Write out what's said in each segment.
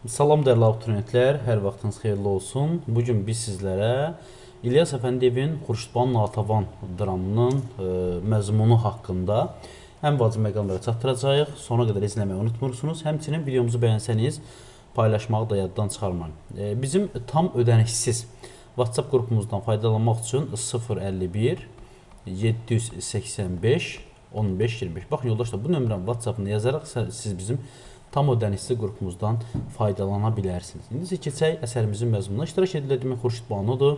Salam dəyərli abituriyentlər, hər vaxtınız xeyirli olsun. Bugün biz sizlərə İlyas Əfəndiyevin Xurşudbanu Natəvan dramının məzmunu haqqında ən vacib məqamları çatdıracağıq. Sona qədər izləməyi unutmursunuz. Həmçinin videomuzu bəyənsəniz paylaşmağı da yaddan çıxarmayın. Bizim tam ödənişsiz WhatsApp qrupumuzdan faydalanmaq üçün 051 785 1525. Baxın yoldaşlar, bu nömrəni WhatsApp-ına yazaraq siz bizim tam ödənişli qrupumuzdan faydalana bilərsiniz. İndi isə keçək əsərimizin məzmununa. İştirak edilə demək Xurşudbanudur.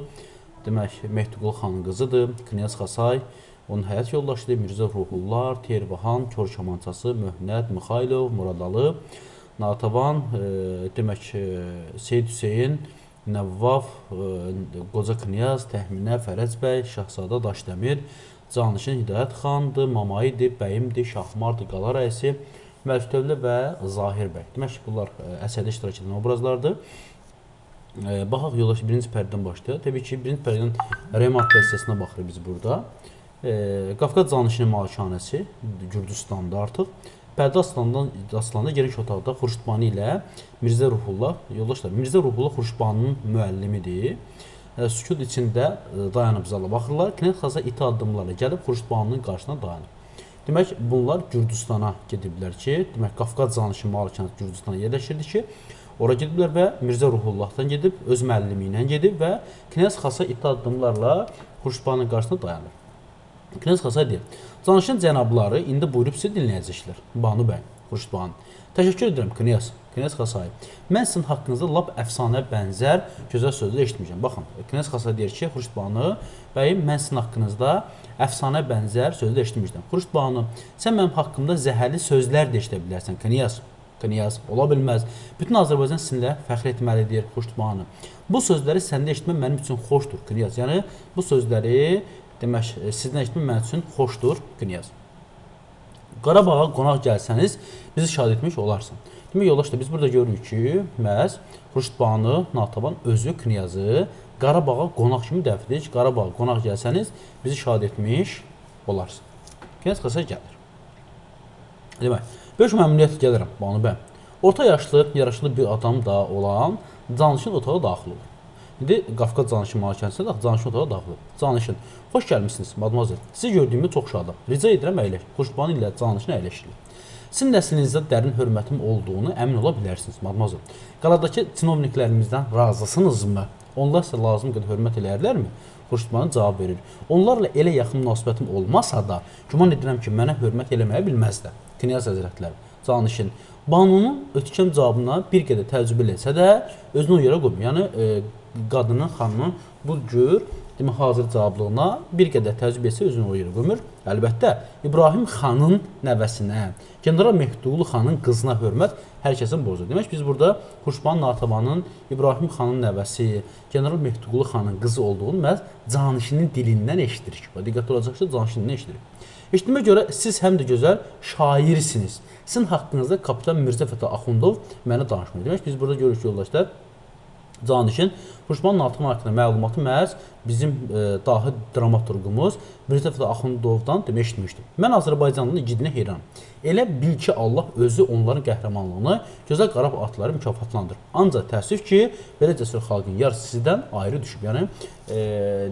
Demək Mehdiqulu xanın qızıdır. Knyaz Xasay, onun həyat yoldaşıdır. Mirzə Ruhullar, Tervahan, Kor Kamançası, Möhnət, Mixaylov, Muradalı, Natəvan, demək Seyd Hüseyin, Nəvvaf, Qoca Knyaz, Təhminə, Fərəz bəy, Şahzadə Daşdəmir, Canişin Hidayət xandır, Mamaydı, Bəyimdir, Şahmardır, Qala rəisi, Məlüktövlə və Zahir bəy. Demək ki, bunlar əsərdə iştirak edən obrazlardır. Baxaq yoldaş birinci pərdədən başlayaq. Təbii ki, birinci pərdədən remarka hissəsinə baxırıq biz burada. Qafqaz Canişinin malikanəsi Gürcüstanda artıq. Pərdə asılanda geniş otaqda Xurşudbanu ilə Mirzə Ruhullah, yoldaşlar, Mirzə Ruhullah Xurşudbanunun müəllimidir. Sükut içində dayanıb zala baxırlar. Knyaz Xasay iti addımlarla gəlib Xurşudbanunun qarşısına dayanıb. Demək, bunlar Gürcüstana gediblər ki, demək, Qafqaz Canişin malikanəsi Gürcüstana yerləşirdi ki, ora gediblər və Mirzə Ruhullahdan gedib, öz müəllimi ilə gedib və Knyaz Xasay iti addımlarla Xurşudbanunun qarşısına dayanır. Knyaz Xasay deyir, Canişin cənabları indi buyurub sizi dinləyəcəklər. Banu bəy, Xurşudbanu. Təşəkkür edirəm, Knyaz Xasay. Mən sizin haqqınızda lap əfsanə bənzər gözəl sözlər eşitmişəm. Baxın, Knyaz Xasay deyir ki, Xurşudbanu bəyim, mən sizin haqqınızda əfsanə bənzər sözlər eşitmişdim. Xurşudbanu, sən mənim haqqımda zəhərli sözlər də eşidə bilərsən, Knyaz, ola bilməz. Bütün Azərbaycan sizinlə fəxr etməlidir, Xurşudbanu. Bu sözləri səndə eşitmək mənim üçün xoşdur, Knyaz. Yəni, bu sözləri demək, sizdən eşitmək mənim üçün xoşdur, Knyaz. Qarabağa qonaq gəlsəniz, bizi şad etmiş olarsan. Demək, yoldaşlar, biz burada görürük ki, məhz Xurşudbanu Natəvan özü Knyazı Qarabağa qonaq kimi dəvət edir ki, Qarabağa qonaq gəlsəniz, bizi şad etmiş olarsın. Knyaz Xasay gəlir. Demək, böyük məmnuniyyət gəlirəm, Banu bəy. Orta yaşlı, yaraşıqlı bir adam da olan Canişin otağa daxil olur. İndi Qafqaz Canişin malikanəsində Canişin otağa daxil olur. Canişin, xoş gəlmişsiniz, madmazel. Sizi gördüyümü çox şadam. Rica edirəm, əyləş. Xurşudbanu ilə Canişin əyləşilir. Sizin nəslinizdə dərin hörmətim olduğunu əmin ola bilərsiniz, madmazel. Qaladakı çinovniklərimizdən razısınızmı? Onlar isə lazım qədər hörmət eləyərlərmi? Xurşudbanu cavab verir. Onlarla elə yaxın münasibətim olmasa da, güman edirəm ki, mənə hörmət eləməyə bilməzlər. Knyaz həzrətləri, Canişin, Banunun ötkəm cavabına bir qədər təəccüb eləsə də, özünü o yerə qoymuyor. Yəni, qadının, xanının bu cür hazır cavablığına bir qədər təəccüb etsə özünü o yerə qoymur. Əlbəttə, İbrahim xanın nəvəsinə, General Mehdiqulu xanın qızına hörmət hər kəsin borcudur. Demək, biz burada Xurşudbanu Natəvanın İbrahim xanın nəvəsi, General Mehdiqulu xanın qızı olduğunu məhz Canişinin dilindən eşidirik. Diqqətli olacaq ki, Canişindən eşidirik. Eşitdiyimə görə siz həm də gözəl şairsiniz. Sizin haqqınızda Kapitan Mirzə Fətəli Axundov mənə danışmıyor. Demək, biz burada görürük yoldaşlar, Canişin Xurşudbanu Natəvan haqqında məlumatı məhz bizim dahi dramaturqumuz Mirzə Fətəli Axundovdan demək eşitmişdim. Mən Azərbaycanlının igidinə heyranam. Elə bil ki, Allah özü onların qəhrəmanlığını gözəl Qarabağ atları mükafatlandırır. Ancaq təəssüf ki, belə cəsur xalqın yarısı sizdən ayrı düşüb. Yəni,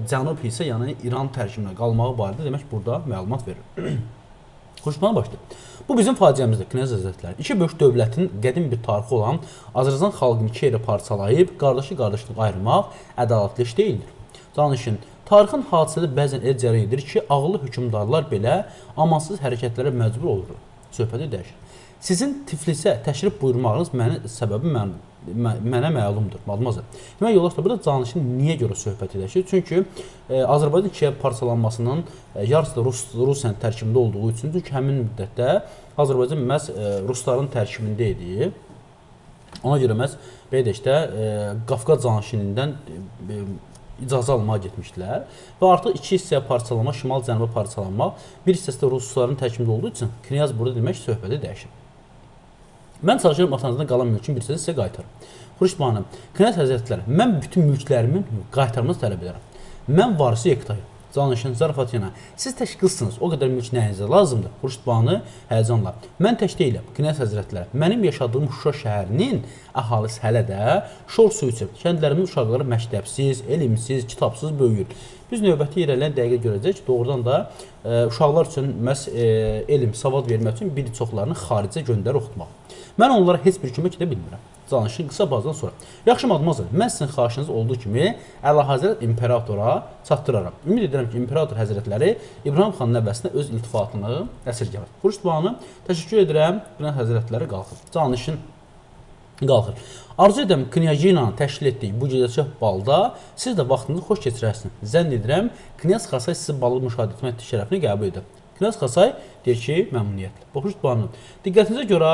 Cənub isə yəni İran tərkibinə qalmağı barədə demək burada məlumat verir. Xurşudbanu başlayır. Bu bizim faciəmizdir, Knyaz həzrətləri. İki böyük dövlətin qədim bir tarixi olan Azərbaycan xalqını iki yerə parçalayıb, qardaşı-qardaşlıq ayırmaq ədalətli iş deyildir. Canişin, tarixin hadisədə bəzən elə cərəyan edir ki, ağıllı hökmdarlar belə amansız hərəkətlərə məcbur olur. Söhbəti dəyişir. Sizin Tiflisə təşrif buyurmağınız səbəbi mənə məlumdur, madmazel. Demək, yoldaşlar, burada Canişin niyə görə söhbət edək? Çünki Azərbaycan ikiyə parçalanmasının yarısı da Rusiyanın tərkibində olduğu üçün, çünki həmin müddətdə Azərbaycan məhz Rusların tərkibində idi. Ona görə məhz belə deyək də, Qafqaz Canişinindən icazə almağa getmişdilər və artıq iki hissəyə parçalanma, şimal-cənuba parçalanmaq, bir hissəsi də Rusların tərkibində olduğu üçün Knyaz burada demək söhbəti dəyişir. Mən çalışıram atanızdan qalan mülkün bir hissəsini sizə qaytarım. Xurşudbanu, Knyaz həzrətləri, mən bütün mülklərimin qaytarmanızı tələb edirəm. Mən varisi yektayım. Canışın zarafat yana. Siz tək qızsınız, o qədər mülk nəyinizə lazımdır? Xurşudbanu həyəcanla. Mən tək deyiləm, Knyaz həzrətləri. Mənim yaşadığım Şuşa şəhərinin əhalisi hələ də şor suyu içir. Kəndlərimin uşaqları məktəbsiz, elmsiz, kitabsız böyüyür. Biz növbəti irəliləyən dəqiqə görəcəyik ki, doğrudan da uşaqlar üçün məhz elm, savad vermək üçün bir çoxlarını xaricə göndərib oxutmaq. Mən onlara heç bir kömək edə bilmirəm. Danışın qısa bazdan sonra. Yaxşı madmazel, mən sizin xahişiniz olduğu kimi Əlahəzrət imperatora çatdıraram. Ümid edirəm ki, imperator həzrətləri İbrahim xanın nəvəsinə öz iltifatını əsirgəmir. Xurşudbanu, təşəkkür edirəm. İbrahim həzrətləri qalxır. Danışın qalxır. Arzu edirəm Knyajinanın təşkil etdiyi bu gecəçi balda siz də vaxtınızı xoş keçirəsiniz. Zənn edirəm Knyaz Xasay sizi balı müşahidə etmək şərəfini qəbul edir. Knyaz Xasay deyir ki, məmnuniyyətlə. Xurşudbanu, diqqətinizə görə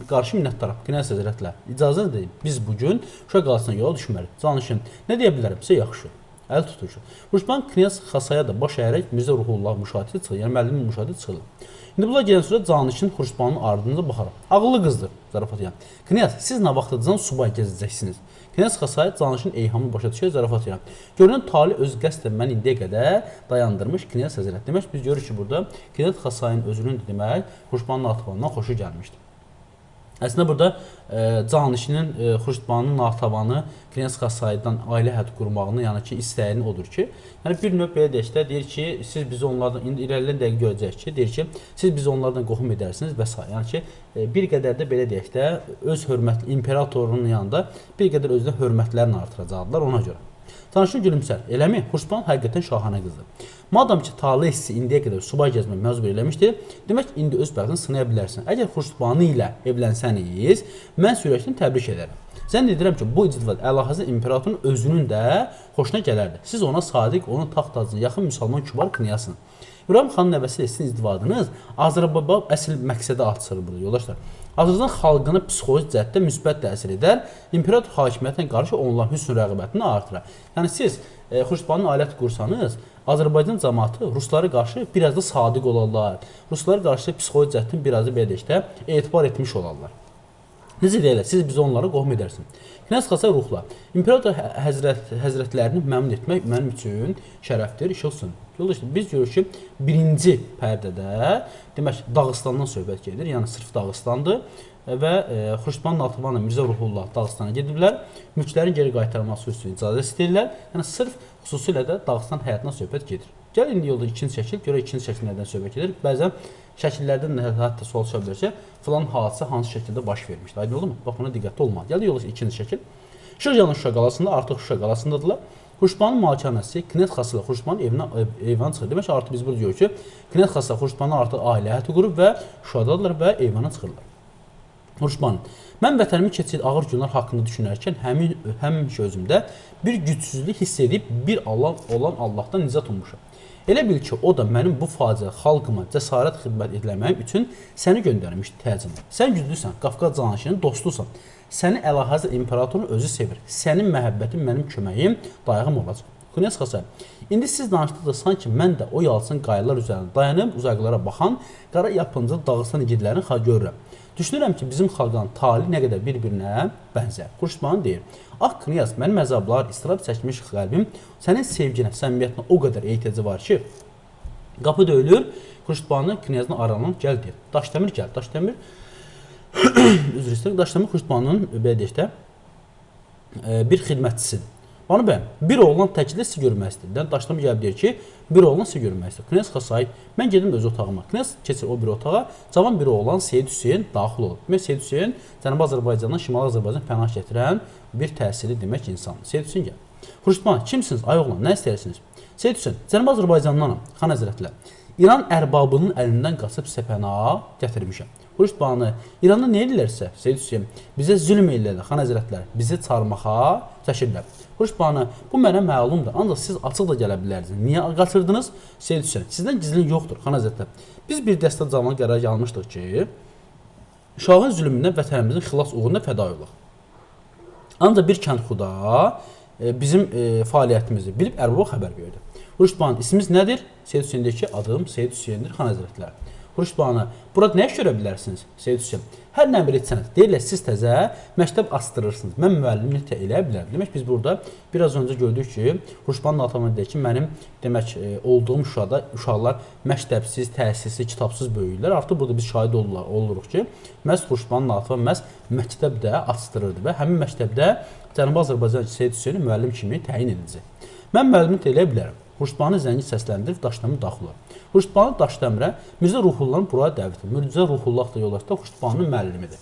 qarşı minnətdaram. Knyaz həzrətlər, icazə edin. Biz bugün Şuşa qalasına yola düşməliyik. Danışın. Nə deyə bilərəm? Sizə yaxşı. Əl tutucu. Xurşudbanu Knyaz Xasaya da baş əyərək Mirzə Ruhullah müşahidə çıxır. Yəni müəllimin müşahidə çıxır. İndi bunlar gələn sonra Canışın Xurşudbanının ardınca baxaraq. Ağıllı qızdır, zarafat yəni. Knyaz, siz nə vaxtıcan subay gəzəcəksiniz? Knyaz Xasay Canışın eyhamını başa düşür, zarafat yəni. Görünən tali öz qəsdən mən indiyə qədər dayandırmış Knyaz həzrət. Demək biz görürük ki, burada Knyaz Xasayın özünün demək Xurşudbanının Natəvanından xoşu gəlmişdi. Əslində burada Canişinin Xurşudbanının Natəvanı Knyaz Xasaydan ailə həyatı qurmağını, yəni ki, istəyini odur ki, yəni bir növ belə deyək də, deyir ki, siz bizi onlardan, indi irəliləyən dəqiqə görəcək ki, deyir ki, siz bizi onlardan qohum edərsiniz və s. Yəni ki, bir qədər də belə deyək də, öz hörmətli imperatorunun yanında bir qədər özünə hörmətlərini artıracaqlar ona görə. Tanışın gülümsər, eləmi? Xurşudbanu həqiqətən şahanə qızdır. Madam ki, talih hissi indiyə qədər subay gəzmək məcbur eləmişdir, demək indi öz bəxtini sınaya bilərsən. Əgər Xurşudbanu ilə evlənsəniz, mən sürəkdən təbrik edərəm. Zənn edirəm ki, bu icdivad Əlahəzrət imperatorun özünün də xoşuna gələrdi. Siz ona sadiq, onun taxt tacına yaxın müsəlman kübar knyazsınız. İbrahim xanın nəvəsi ilə sizin izdivadınız Azərbaycan əsl məqsədə artırır burada yoldaşlar. Azərbaycan xalqını psixoloji cəhətdə müsbət təsir edər, imperator hakimiyyətinə qarşı onların hüsn rəğbətini artırar. Yəni siz Xurşudbanının ailəti qursanız, Azərbaycan cəmaatı ruslara qarşı biraz da sadiq olarlar. Ruslara qarşı psixoloji cəhətdən biraz da belə deyək də etibar etmiş olarlar. Necə deyirlər, siz bizi onlara qohum edərsiniz. Knyaz Xasay ruhla, imperator həzrətlərini məmnun etmək mənim üçün şərəfdir, işıqsın. Yoldaşlar, biz görürük ki, birinci pərdədə, demək, Dağıstandan söhbət gedir, yəni sırf Dağıstandır və Xurşudbanu Natəvanla Mirzə Ruhullah Dağıstana gediblər, mülklərin geri qaytarılması üçün icazə istəyirlər, yəni sırf xüsusilə də Dağıstan həyatına söhbət gedir. Gəl indi yolda ikinci şəkil, görə ikinci şəkil nədən söhbət gedir. Bəzən şəkillərdən hətta sual çıxa bilər ki, filan hadisə hansı şəkildə baş vermişdir. Aydın oldu mu? Bax, buna diqqətli olmalı. Gəl yolda ikinci şəkil. Şırcanın Şuşa qalasında, artıq Şuşa qalasındadırlar. Xurşudbanının malikanəsi Knyaz Xasay Xurşudbanının eyvanı çıxır. Demək ki, artıq biz burada görürük ki, Knyaz Xasay Xurşudbanı artıq ailə həyatı qurub və Şuşadadırlar və eyvana çıxırlar. Xurşudbanu, mən vətənimin keçir ağır günlər haqqında düşünərkən həmin özümdə bir gücsüzlük hiss edib bir olan Allahdan nicat ummuşam. Elə bil ki, o da mənim bu faciə xalqıma cəsarət xidmət ediləməyim üçün səni göndərmişdi təcrübə. Sən güclüsən, Qafqaz Canişinin dostusan. Səni Əlahəzrət imperatorun özü sevir. Sənin məhəbbətin mənim köməyim, dayağım olacaq. Knyaz Xasay, indi siz danışdıqda sanki mən də o yalçın qayalar üzərində dayanıb uzaqlara baxan qara yapıncı Dağıstan igidlərini görürəm. Düşünürəm ki, bizim xalqın tali nə qədər bir-birinə bənzər. Xurşudbanu deyir, ah Knyaz, mənim əzablar, istirab çəkmiş qəlbim sənin sevginə, səmimiyyətinə o qədər ehtiyacı var ki, qapı döyülür, Xurşudbanu Knyazla aralanır, gəl deyir. Daşdəmir gəl, Daşdəmir üzr istəyirəm, Daşdəmir Xurşudbanının belə deyək də bir xidmətçisidir. Bana bəyəm, bir oğlan təklə sizi görmək istəyir. Daşdəmir gəlib deyir ki, bir oğlan sizi görmək istəyir. Knyaz Xasay, mən gedim öz otağıma. Knyaz keçir o bir otağa, cavan bir oğlan Seyid Hüseyin daxil olur. Demək, Seyid Hüseyin Cənubi Azərbaycandan Şimali Azərbaycan pənah gətirən bir təsirli demək insan. Seyid Hüseyin gəl. Xurşudbanu, kimsiniz, ay oğlan, nə istəyirsiniz? Seyid Hüseyin, Cənubi Azərbaycandanam, xan həzrətlər. İran ərbabının əlindən qaçıb sizə pənah gətirmişəm. Xurşudbanu, İranda nə edirlərsə, Seyid Hüseyin, bizə zülm edirlər, xan həzrətlər, bizi çarmıxa çəkirlər. Xurşudbanu, bu mənə məlumdur, ancaq siz açıq da gələ bilərsiniz. Niyə qaçırdınız? Seyid Hüseyin, sizdən gizlin yoxdur, xan həzrətlər. Biz bir dəstə cavan qərar almışdıq ki, şahın zülmündən vətənimizin xilas uğrunda fəda olaq. Ancaq bir kəndxuda bizim fəaliyyətimizi bilib ərbaba xəbər verdi. Xurşudbanu, isminiz nədir? Seyid Hüseyin deyir ki, adım Seyid Hüseyindir, xan həzrətlər. Xurşudbanu, burada nə iş görə bilərsiniz? Seyid Hüseyn, hər nə bir etsəniz. Deyirlər, siz təzə məktəb astırırsınız. Mən müəllimlik də elə bilərəm. Demək, biz burada biraz öncə gördük ki, Xurşudbanu atamın deyir ki, mənim demək, olduğum Şuşada uşaqlar məktəbsiz, təhsilsiz, kitabsız böyüyürlər. Artıq burada biz şahid oluruq ki, məhz Xurşudbanu ata məhz məktəbdə astırırdı və həmin məktəbdə Cənubi Azərbaycan Seyid Hüseyni müəllim kimi təyin ediləcək. Mən müəllimlik elə bilərəm. Xurşudbanu zəngi səsləndirib Daşdəmir daxil olur. Xurşudbanu Daşdəmirə Mirzə Ruhullahın buraya dəvət edir. Mirzə Ruhullah da yoldaşda Xurşudbanının müəllimidir.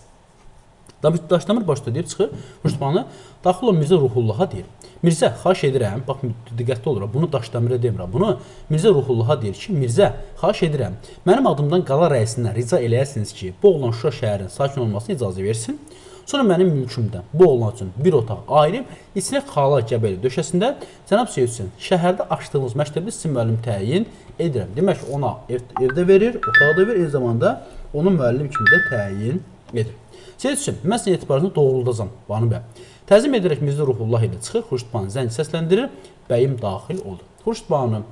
Daşdəmir başda deyib çıxır, Xurşudbanu daxil olur Mirzə Ruhullaha deyir. Mirzə, xahiş edirəm, bax diqqətli oluram, bunu Daşdəmirə demirəm, bunu Mirzə Ruhullaha deyir ki, Mirzə, xahiş edirəm, mənim adımdan qala rəisindən rica eləyərsiniz ki, bu oğlan Şuşa şəhərinin sakin olmasına icazə versin. Sonra mənim mülkümdən bu oğlan üçün bir otaq ayırıb, içinə xala gəbəli döşəsində cənab Seyid Hüseyn, şəhərdə açdığımız məktəbdə sizin müəllim təyin edirəm. Demək ki, ona evdə verir, otağı da verir, eyni zamanda onu müəllim kimi də təyin edir. Seyid Hüseyn, mən sizin etibarınızı doğruldacam, Banu bəy. Təzim edərək Mirzə Ruhullah ilə çıxır, Xurşudbanu zəngi səsləndirir, bəyim daxil olur. Xurşudbanu,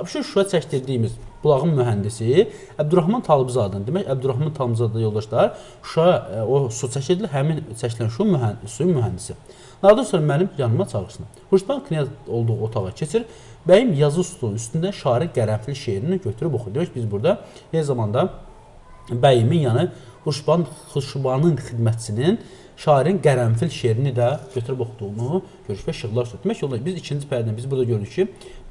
şu Şuşa çəkdirdiyimiz bulağın mühəndisi Əbdurrahman Talıbzadənin, demək Əbdurrahman Talıbzadə yoldaşlar Şuşa o su çəkirdilər, həmin çəkilən suyun mühəndisi. Daha sonra mənim yanıma çağırsın. Xurşudbanu knyaz olduğu otağa keçir, bəyim yazı stolunun üstündə şairi qərənfil şeirini götürüb oxuyur. Demək biz burada eyni zamanda bəyimin yanı Xurşudbanının xidmətçisinin şairin qərənfil şeirini də götürüb oxuduğunu görürük və işıqlar tutur. Demək ki, biz ikinci pərdədən biz burada görürük ki,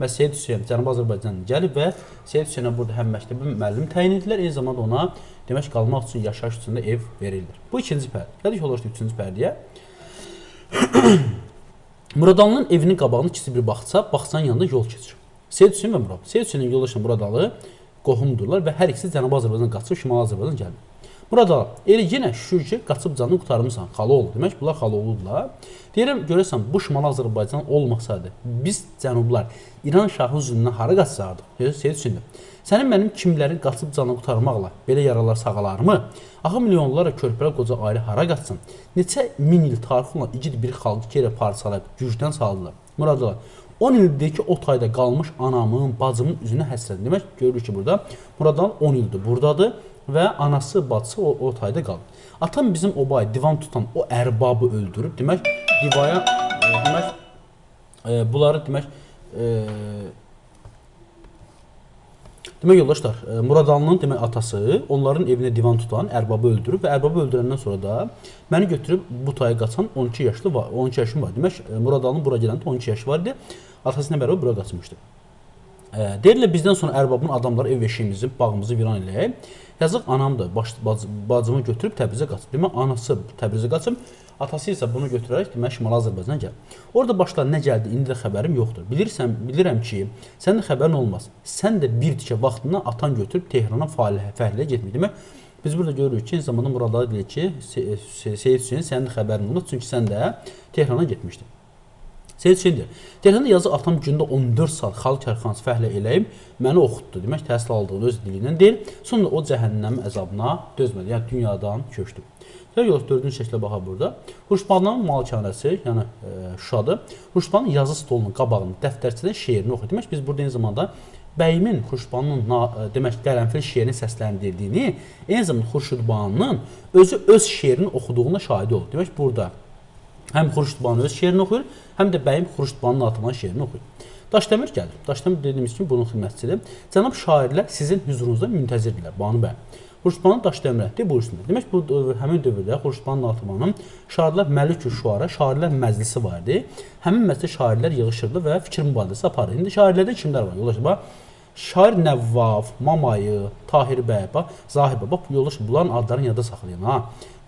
Seyid Hüseyn Cənubi Azərbaycandan gəlib və Seyid Hüseynə burada həm məktəbin müəllim təyin edirlər, eyni zamanda ona demək qalmaq üçün, yaşayış üçün də ev verilir. Bu ikinci pərdə. Gəldik yoldaşlar üçüncü pərdəyə. Muradalının evinin qabağını kiçik bir bağçanın yanında yol keçir. Seyid Hüseyn və Murad. Seyid Hüseynin yoldaşı Muradalı qohumdurlar və hər ikisi Cənubi Azərbaycan qaçıb Şimali Azərbaycan gəlir. Burada elə yenə şükür ki, qaçıb canını qurtarmısan, xalı oldu. Demək, bunlar xalı olurlar. Deyirəm, görəsən, bu Şimali Azərbaycan olmasaydı, biz cənublar İran şahı zülmündən hara qaçsardıq? Seyid Hüseyn, sənin mənim kimlərin qaçıb canını qurtarmaqla belə yaralar sağalarmı? Axı milyonlarla körpələr qoca ayrı hara qaçsın? Neçə min il tarixi olan igid bir xalqı kere parçalayıb, gücdən saldılar. Muradalar, 10 ildir ki, o tayda qalmış anamın, bacımın üzünə həsrət. Demək, görürük ki, burada Muradalan 10 ildir buradadır və anası, bacısı o tayda qalır. Atam bizim obaya divan tutan o ərbabı öldürüb, demək, divaya, bunları, demək, yoldaşlar, Muradalanın demək atası onların evinə divan tutan ərbabı öldürüb və ərbabı öldürəndən sonra da məni götürüb bu taya qaçan 12 yaşlı var, 12 yaşım var. Demək, Muradalanın bura gələndə 12 yaşı var idi. Atasıyla bərabər bura qaçmışdı. Deyirlər, bizdən sonra ərbabın adamları ev eşiyimizi, bağımızı viran eləyib. Yazıq anam da bacımı götürüb Təbrizə qaçıb. Demək, anası Təbrizə qaçıb, atası isə bunu götürərək demək Şimali Azərbaycan gəlir. Orada başlar nə gəldi, indi də xəbərim yoxdur. Bilirəm ki, sənin də xəbərin olmaz. Sən də bir tikə vaxtından atan götürüb Tehrana fəhliyə getmək. Demək, biz burada görürük ki, zamanda Muradalı deyir ki, Seyid Hüseyin sənin də xəbərin olmaz, çünki sən də Tehrana getmişdin. Seyid Hüseyin deyir, Tehranda yazıq atam gündə 14 saat xalq kərxanası fəhlə eləyib, məni oxutdu. Demək, təhsil aldığını öz dilindən deyil. Sonra o cəhənnəm əzabına dözmədi, yəni dünyadan köçdü. Yox, dördüncü şəklə baxaq burada. Xurşudbanının malikanəsi, yəni Şuşadır. Xurşudbanının yazı stolunun qabağında dəftərçədən şeirini oxuyur. Demək, biz burada eyni zamanda bəyimin Xurşudbanının demək, qərənfil şeirini səsləndirdiyini, eyni zamanda Xurşudbanının özü öz şeirini oxuduğuna şahidi olur. Demək, burada həm Xurşudbanu öz şeirini oxuyur, həm də bəyim Xurşudbanının atılan şeirini oxuyur. Daşdəmir gəlir. Daşdəmir dediyimiz kimi bunun xidmətçisidir. Cənab şairlər sizin hüzurunuzda müntəzirdirlər, Banu bəy. Xurşudbanu Daşdəmirə de buyursunlar. Demək, bu həmin dövrdə Xurşudbanının atımanın şairlər Məlikü Şuara, şairlər məclisi var idi. Həmin məclisdə şairlər yığışırdı və fikir mübadiləsi aparırdı. İndi şairlərdən kimlər var? Yoldaşlar, Şair Nəvvav, Mamayı, Tahir bəy, Zahir bəy, yoldaş bunların adlarını yada saxlayın.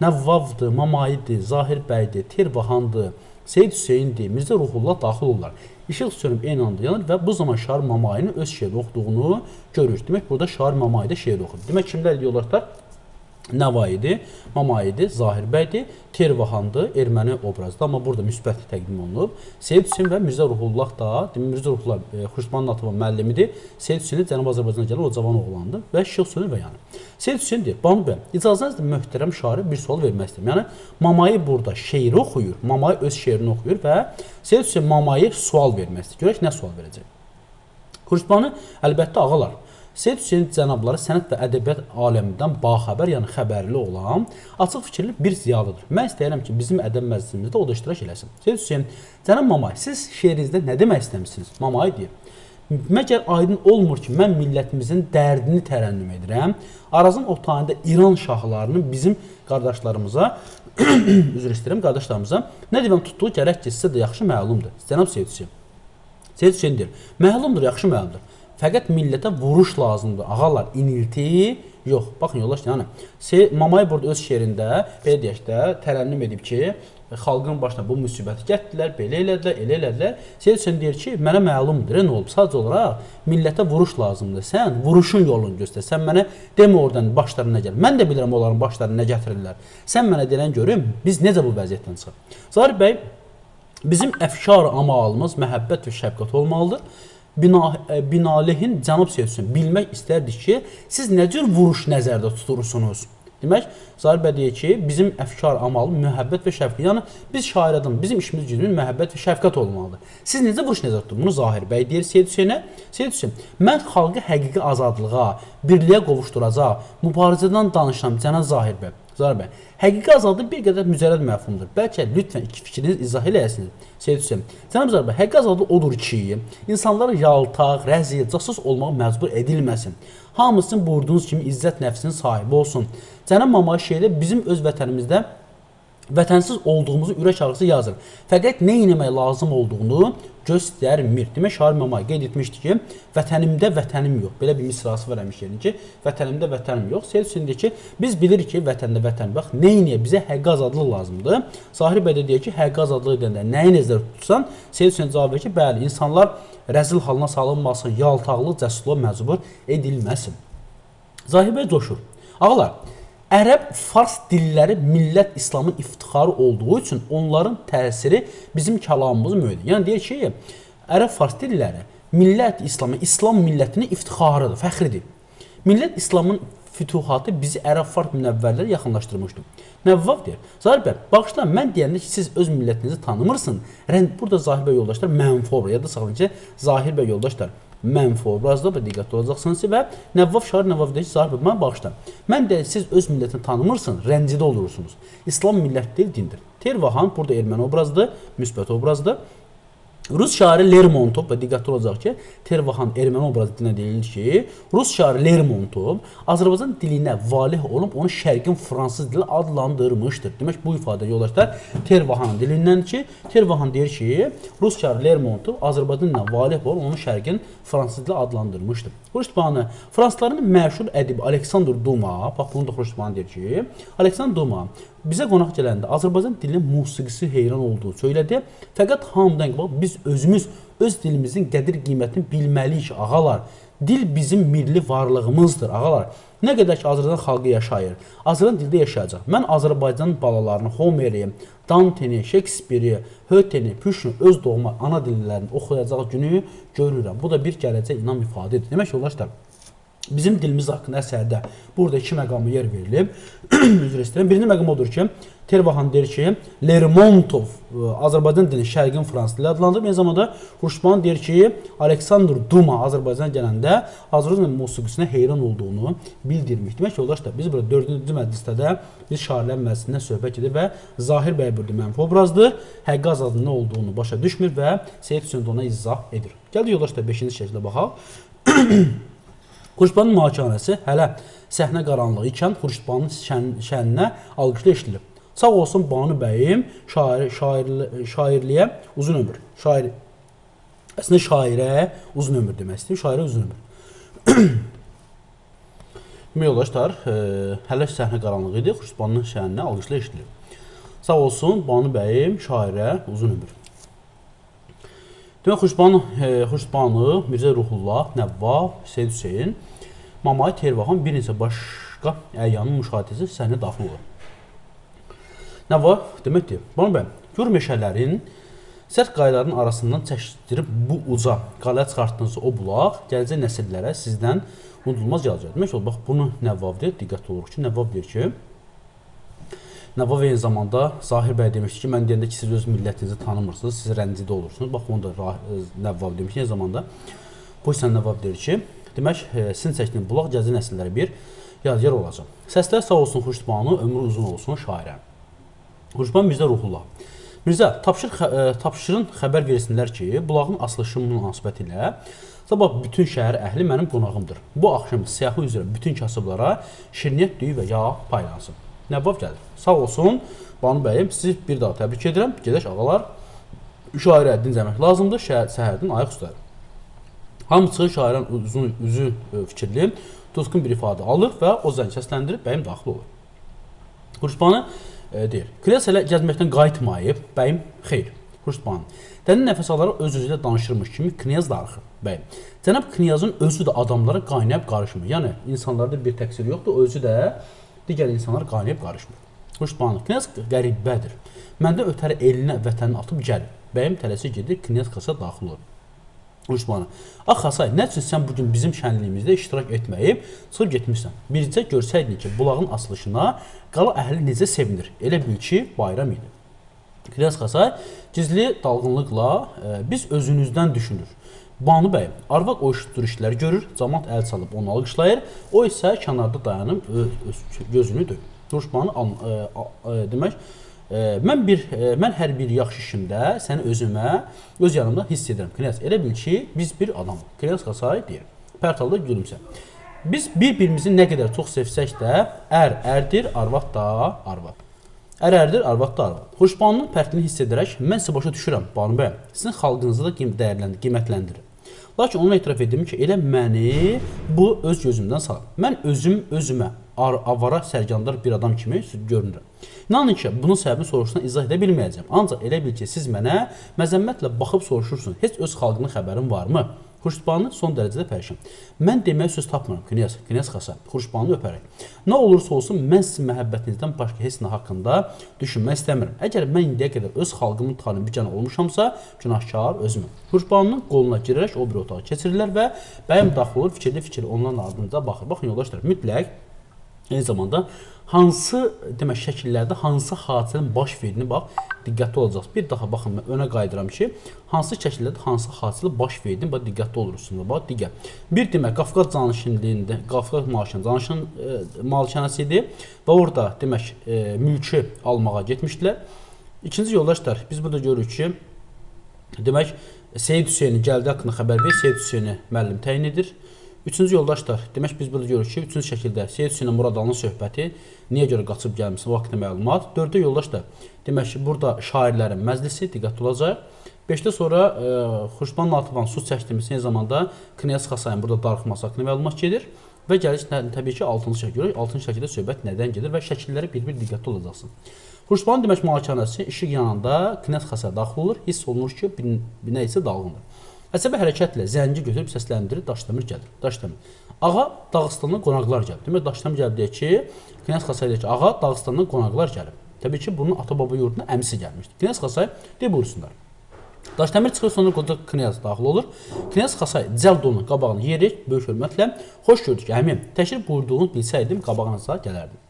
Nəvvavdır, Mamayıdır, Zahir bəydir, Tirvahandır, Seyid Hüseyndir, Mirzə Ruhullah daxil olurlar. İşıq sönüb eyni anda yanır və bu zaman şair Mamayının öz şeiri oxuduğunu görürük. Demək, burada şair Mamayı şeir oxudur. Demək, kimlər diyorlar? Nəvaidir, Mamayidir, Zahir bəydir, Tervahandır, erməni obrazdır. Amma burada müsbət təqdim olunub. Seyid Hüseyin və Mirzə Ruhullah da, Mirzə Ruhullah Xurşudbanının atılan müəllimidir. Seyid Hüseyin Cənubi Azərbaycana gələn o cavan oğlandır və işıq sönür və yanır. Seyid Hüseyin deyir, Banu bəy, icazənizlə möhtərəm şairi bir sual vermək istəyirəm. Yəni, Mamayi burada şeiri oxuyur, Mamayi öz şeirini oxuyur və Seyid Hüseyin Mamayi sual vermək istəyir. Görək, nə sual verəcək? Xurşudbanu, əlbəttə, ağalar, Seyid Hüseyn cənabları sənət və ədəbiyyat aləmindən baxəbər, yəni xəbərli olan, açıq fikirli bir ziyalıdır. Mən istəyirəm ki, bizim ədəb məclisimizdə o da iştirak eləsin. Seyid Hüseyn, cənab Mamay, siz şeirinizdə nə demək istəmişsiniz? Mamay deyir. Məgər aydın olmur ki, mən millətimizin dərdini tərənnüm edirəm. Arazın otayında İran şahlarının bizim qardaşlarımıza, üzr istəyirəm, qardaşlarımıza nə deyəm tutduğu gərək ki, sizə də yaxşı məlumdur. Cənab Seyid Hüseyn. Seyid Hüseyn deyir, məlumdur, yaxşı məlumdur. Fəqət millətə vuruş lazımdır. Ağalar, inilti yox. Baxın, yoldaşlar, yəni Mamay burada öz şeirində, belə deyək də, tərənnüm edib ki, xalqın başına bu müsibəti gətirdilər, belə elədilər, elə elədilər. Seyid Hüseyn deyir ki, mənə məlumdur, nə olub? Sadəcə olaraq millətə vuruş lazımdır. Sən vuruşun yolunu göstər. Sən mənə demə oradan başlarına gəl. Mən də bilirəm onların başlarına nə gətirirlər. Sən mənə deyən görüm, biz necə bu vəziyyətdən çıxaq? Zahir bəy, bizim əfkar amalımız məhəbbət və şəfqət olmalıdır. Binalihin cənab Seyid Hüseyn bilmək istərdik ki, siz nə cür vuruş nəzərdə tutursunuz? Demək, Zahir bəy deyir ki, bizim əfkar amalı məhəbbət və şəfqət. Yəni, biz şair adam, bizim işimiz gücümüz məhəbbət və şəfqət olmalıdır. Siz necə vuruş nəzərdə tutursunuz? Bunu Zahir bəy deyir Seyid Hüseynə. Seyid Hüseyn, mən xalqı həqiqi azadlığa, birliyə qovuşduracaq, mübarizədən danışıram, cənab Zahir bəy. Zahir bəy, həqiqi azadlıq bir qədər mücərrəd məfhumdur. Bəlkə lütfən iki fikriniz izah eləyəsiniz. Seyid Hüseyn, cənab Zahir bəy, həqiqi azadlıq odur ki, insanlar yaltaq, rəzil, casus olmağa məcbur edilməsin. Hamısının buyurduğunuz kimi izzət nəfsinin sahibi olsun. Cənab Mamay şeirdə bizim öz vətənimizdə vətənsiz olduğumuzu ürək ağrısı yazır. Fəqət nə etmək lazım olduğunu göstərmir. Demək, şair Mamay qeyd etmişdi ki, vətənimdə vətənim yox. Belə bir misrası var həmiş yerin ki, vətənimdə vətənim yox. Seyid Hüseyn deyir ki, biz bilirik ki, vətəndə vətən. Bax, nə etmək? Bizə həqiqi azadlıq lazımdır. Zahir bəy də deyir ki, həqiqi azadlıq edəndə nəyi nəzərdə tutsan, Seyid Hüseyn cavab verir ki, bəli, insanlar rəzil halına salınmasın, yaltaqlıq, cəsusluğa məcbur edilməsin. Zahir bəy coşur. Ağalar, Ərəb, fars dilləri millət İslamın iftixarı olduğu üçün onların təsiri bizim kəlamımızı mühüdür. Yəni deyir ki, Ərəb, fars dilləri millət İslamı, İslam millətinin iftixarıdır, fəxridir. Millət İslamın fütuhatı bizi Ərəb, fars münəvvərlərə yaxınlaşdırmışdır. Nəvvav deyir, Zahir bəy, baxışdan mən deyəndə ki, siz öz millətinizi tanımırsın. Burada Zahir bəy yoldaşlar mənfi obraz, yadda saxlayın ki, Zahir bəy yoldaşlar mənfi obrazda və diqqətli olacaqsınız və Nəvvav şair Nəvvav deyir ki, Zahir bəy, mən bağışdan. Mən deyir, siz öz millətini tanımırsın, rəncidə olursunuz. İslam millət deyil, dindir. Tervahan burada erməni obrazdır, müsbət obrazdır. Rus şairi Lermontov və diqqətli olacaq ki, Tervahan erməni obrazı dilinə deyilir ki, Rus şairi Lermontov Azərbaycan dilinə valih olub onu şərqin fransız dili adlandırmışdır. Demək, bu ifadə yoldaşlar Tervahan dilindən ki, Tervahan deyir ki, Rus şairi Lermontov Azərbaycan dilinə valih olub onu şərqin fransız dili adlandırmışdır. Xruştbanı, fransızların məşhur ədibi Aleksandr Duma, bax bunu da Xruştbanı deyir ki, Aleksandr Duma bizə qonaq gələndə Azərbaycan dilinin musiqisi heyran olduğu söylədi. Fəqət hamıdan qabaq biz özümüz öz dilimizin qədir qiymətini bilməliyik, ağalar. Dil bizim milli varlığımızdır, ağalar. Nə qədər ki, Azərbaycan xalqı yaşayır, Azərbaycan dildə yaşayacaq. Mən Azərbaycan balalarını, Homeri, Danteni, Shakespeare-i, Höteni, Püşnü öz doğma ana dillərini oxuyacaq günü görürəm. Bu da bir gələcək inam ifadədir. Demək ki, yoldaşlar, bizim dilimiz haqqında əsərdə burada iki məqamı yer verilib. Üzr istəyirəm. Birinci məqam odur ki, Tervahan deyir ki, Lermontov Azərbaycan dilini şərqin fransız dili adlandırır. Eyni zamanda Xruştban deyir ki, Aleksandr Duma Azərbaycana gələndə Azərbaycan musiqisinə heyran olduğunu bildirmiş. Demək ki, yoldaşlar, biz burada 4-cü məclisdə də biz şairlərin məclisindən söhbət edir və Zahir bəy burada mənfi obrazdır. Həqiqi azadlığın nə olduğunu başa düşmür və Seyid Hüseyn ona izah edir. Gəldik yoldaşlar 5-ci şəkildə baxaq. Xruştbanın malikanəsi hələ səhnə qaranlığı ikən Xruştbanın şəninə alqışla eşidilir. Sağ olsun Banu bəyim, şairliyə uzun ömür. Əslində şairə uzun ömür demək istəyir, şairə uzun ömür. Yoldaşlar, hələ səhnə qaranlığı idi, Xruştbanın şəninə alqışla eşidilir. Sağ olsun Banu bəyim, şairə uzun ömür. Demək, Xruştbanı, Mirzə Ruhullah, Nəvvav, Seyid Hüseyn, Mamay, Tervahan bir neçə başqa əyyanın müşahidəsi səhnə daxil olur. Nəvvav deməkdir, Banu bəy, gör meşələrin sərt qaydaların arasından çəkdirib bu uca qalaya çıxartdığınız o bulaq gələcək nəsillərə sizdən unudulmaz gələcək. Demək, bax, bunu Nəvvav deyir, diqqətli oluruq ki, Nəvvav deyir ki, Nəvvav eyni zamanda Zahir bəy demişdi ki, mən deyəndə ki, siz öz millətinizi tanımırsınız, siz rəncidə olursunuz. Bax, onu da Nəvvav demişdi. Eyni zamanda bu isə Nəvvav deyir ki, demək, sizin çəkdiyiniz Bulaq Gəzdi Nəsilləri 1 yadigar olacaq. Səslər sağ olsun Xurşudbanu, ömrü uzun olsun şairə. Xurşudbanu Mirzə Ruhullah. Mirzə, tapşırın xəbər versinlər ki, bulağın açılışı münasibəti ilə sabah bütün şəhər əhli mənim qonağımdır. Bu axşam siyahı üzrə bütün kasıblara şirniyyət düyü və yağ paylansın. Nəvvab gəlir. Sağ olsun Banu bəyim, sizi bir daha təbrik edirəm. Gedək ağalar, şairə dincəmək lazımdır, səhərdən ayaq üstədir. Hamısı şairin üzü fikirli, tutqun bir ifadə alır və o zəng səsləndirib bəyim daxil olur. Xurşudbanu deyir, Knyaz hələ gəzməkdən qayıtmayıb, bəyim xeyr. Xurşudbanu, dərin nəfəs alaraq öz-özü ilə danışırmış kimi Knyaz darıxır. Bəyim, cənab Knyazın özü də adamlara qaynayıb qarışmır. Yəni, insanlarda bir təqsir yoxdur, özü də digər insanlar qaynayıb qarışmır. Xurşudbanu, Knyaz qəribədir. Məndə ötəri elinə vətənini atıb gəlir. Bəyim tələsi gedir, Knyaz kasa daxil olur. Xurşudbanu, ax Xasay, nə üçün sən bugün bizim şənliyimizdə iştirak etməyib, çıxıb getmişsən? Bircə görsəydin ki, bulağın açılışına qala əhli necə sevinir, elə bil ki, bayram idi. Knyaz Xasay gizli dalğınlıqla biz özünüzdən düşünür. Banu bəyim, arvad o işlər görür, cəmaət əl çalıb onu alqışlayır, o isə kənarda dayanıb gözünü döyür. Xurşudbanu demək, mən hər bir yaxşı işimdə səni öz yanımda hiss edirəm. Knyaz, elə bil ki, biz bir adamıq. Knyaz Xasay deyir. Pərtalda gülümsə. Biz bir-birimizi nə qədər çox sevsək də, ərdir, arvad da arvad. Ərdir, arvad da arvad. Xurşudbanının pərtliyini hiss edərək, mən sizə başa düşürəm, Banu bəyim, sizin xalqınızı da qiymətləndirir. Lakin onu etiraf edim ki, elə məni bu öz gözümdən salır. Mən özümə avara, sərgandar bir adam kimi görünürəm. İnanın ki, bunun səbəbini soruşsan izah edə bilməyəcəm. Ancaq elə bil ki, siz mənə məzəmmətlə baxıb soruşursunuz. Heç öz xalqının xəbərin varmı? Xurşudbanu son dərəcədə pərişan. Mən demək söz tapmıram, Knyaz Xasay. Xurşudbanu öpərək. Nə olursa olsun, mən sizin məhəbbətinizdən başqa heç nə haqqında düşünmək istəmirəm. Əgər mən indiyə qədər öz xalqımın tanı bicanı olmuşamsa, günahkar özüməm. Xurşudbanunun qoluna girərək o bir otağa keçirirlər və bəyim daxil olur, fikirli onların ardınca baxır. Baxın, yoldaşlar, mütləq eyni zamanda hansı demək şəkillərdə hansı hadisənin baş verdiyini bax diqqətli olacaqsınız. Bir daha baxın, mən önə qayıdıram ki, hansı şəkillərdə hansı hadisələr baş verdiyini bax diqqətli olursunuz. Bax digər. Bir demək Qafqaz canişinliyində, Qafqaz malikanəsi idi və orada demək mülkü almağa getmişdilər. İkinci yoldaşlar, biz burada görürük ki, demək Seyid Hüseyni gəldi haqqında xəbər verir, Seyid Hüseyni müəllim təyin edir. Üçüncü yoldaşlar, demək biz burada görürük ki, üçüncü şəkildə Seyid Hüseyn Muradalının söhbəti, niyə görə qaçıb gəlmişsin, o haqqında məlumat. Dördü yoldaşlar, demək ki, burada şairlərin məclisi diqqətli olacaq. Beşdə sonra Xurşudbanu Natıqovun sus çəkdirməsi eyni zamanda Knyaz Xasayın burada darıxması haqqında məlumat gedir. Və gəlirik təbii ki, 6-cı şəkil görürük. 6-cı şəkildə söhbət nədən gedir və şəkillərə bir-bir diqqətli olacaqsın. Xurşudbanu demək malikanəsi işıq yanında Knyaz Xasay daxil olur. Hiss olunur ki, nə isə dalğındır. Əsəbi hərəkətlə zəngi götürüb səsləndirir, Daşdəmir gəlir. Daşdəmir. Ağa, Dağıstandan qonaqlar gəlib. Demək, Daşdəmir gəlib deyək ki, Knyaz Xasay deyək ki, ağa, Dağıstandan qonaqlar gəlib. Təbii ki, bunun ata-baba yurduna əmisi gəlmişdir. Knyaz Xasay deyib buyursunlar. Daşdəmir çıxır, sonra qoca Knyaz daxil olur. Knyaz Xasay cəld onun qabağını yerik, böyük hörmətlə. Xoş gördük, əmim. Təşrif buyurduğunu bilsəydim, qabağınıza gələrdim.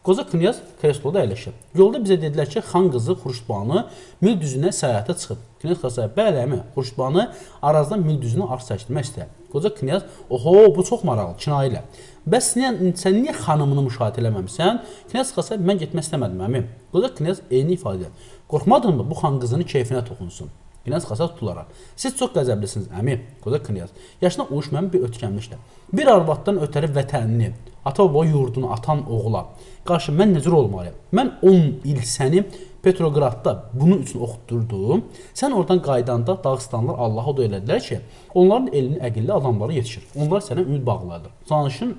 Qoca Knyaz kresloda əyləşib. Yolda bizə dedilər ki, xan qızı Xurşudbanu mil düzünə səyahətə çıxıb. Knyaz Xasay, bəli əmi, Xurşudbanu Arazdan mil düzünə arx çəkdirmək istəyir. Qoca Knyaz, oho, bu çox maraqlı, kinayə ilə. Bəs sən niyə xanımını müşahidə eləməmisən? Knyaz Xasay, mən getmək istəmədim əmim. Qoca Knyaz eyni ifadə edir. Qorxmadınmı bu xan qızının keyfinə toxunsun? Knyaz Xasay tutularaq. Siz çox qəzəblisiniz əmi, qoca Knyaz. Yaşına uyuşmayan bir ötkənmişlər. Bir arvaddan ötəri vətənini, ata-baba yurdunu atan oğula qarşı mən necə olmalıyam? Mən 10 il səni Petrogradda bunun üçün oxutdurdum. Sən oradan qaydanda Dağıstanlılar Allaha da elədilər ki, onların elini əqilli adamları yetişir. Onlar sənə ümid bağladır. Danışın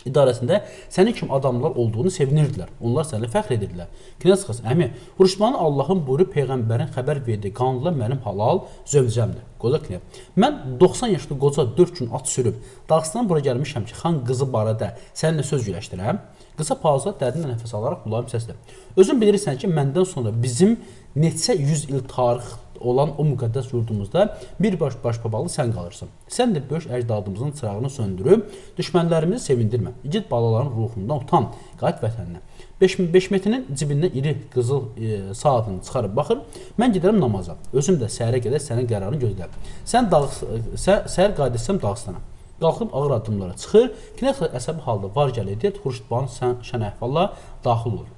idarəsində sənin kimi adamlar olduğunu sevinirdilər. Onlar sənə fəxr edirdilər. Knyaz Xasay, əmi, Xurşudbanu Allahın buyurub Peyğəmbərin xəbər verdiyi qanunla mənim halal zövcəmdir. Qoca Knyaz, mən 90 yaşlı qoca 4 gün at sürüb Dağıstandan bura gəlmişəm ki, xan qızı barədə səninlə söz güləşdirəm. Qısa pauza dərindən nəfəs alaraq mülayim səslə. Özün bilirsən ki, məndən sonra bizim neçə 100 il tarix olan o müqəddəs yurdumuzda bir başpabalı sən qalırsan. Sən də böyük əcdadımızın çırağını söndürüb, düşmənlərimizi sevindirmə. İgid balaların ruhundan utan, qayıt vətəninə. Beşmetinin cibindən iri qızıl saatını çıxarıb baxır. Mən gedərəm namaza. Özüm də səhərə qədər sənin qərarını gözlərəm. Səhər qayıdırsam Dağıstana. qalxıb ağır addımlara çıxır. Knyaz əsəbi halda var gəl edir. Xurşudbanı şən əhvalla daxil olur.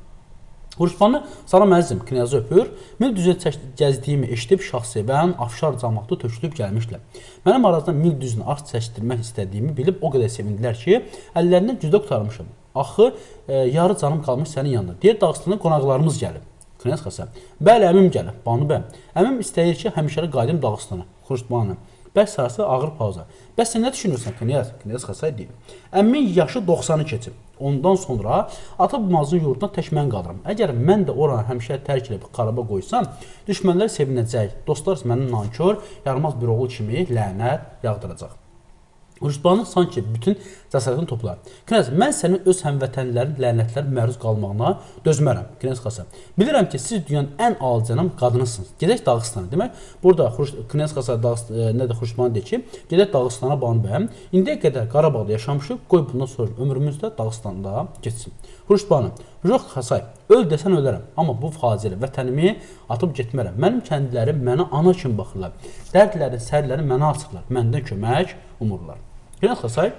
Xurşudbanı salam əzizim, Knyazı öpür. Mil düzünə gəzdiyimi eşidib şahsevən, afşar camaatı tökülüb gəlmişlər. Mənim arazdan mil düzünə arx çəkdirmək istədiyimi bilib o qədər sevindilər ki, əllərindən cüzdə qutarmışım. Axı, yarı canım qalmış sənin yanında. Deyir, Dağıstana qonaqlarımız gəlib. Knyaz Xəsən, bəli, əmim gəlib, Banu bəy. Əmim istəyir ki, həmişəli qayıdım Dağıstana. Xurşudbanı, bəs sarısı ağır pauza. Bəs sən nə düşünürsən, Knyaz? Knyaz Xəsən deyir. Əmmin yaşı 90'ı keçib. Ondan sonra ata-babamızın yurduna tək mən qalıram. Əgər mən də oranı həmişə tərk edib qaraba qoysam, düşmənlər sevinəcək, dostlar mənim nankör, yaramaz bir oğul kimi lənət yağdıracaq. Xurşudbanı sanki bütün cəsarətini toplar. Knyaz, mən sənin öz həmvətənlərin lənətlərin məruz qalmağına dözmərəm. Knyaz Xəsən, bilirəm ki, siz dünyanın ən alicənab qadınısınız. Gedək Dağıstana. Demək, burada Knyaz Xəsən nədir Xurşudbanı deyir ki, gedək Dağıstana Banu bəyəm. İndiyə qədər Qarabağda yaşamışıq, qoy bundan sonra ömrümüzdə Dağıstanda keçsin. Xurşudbanı, yox Xəsay, öl desən ölərəm, amma bu faciəli vətənimi atıb getmərəm. Mənim kəndlərim mənə ana kimi baxırlar. Dərdləri, sərləri mənə açırlar, məndən kömək umurlar. Knyaz Xəsay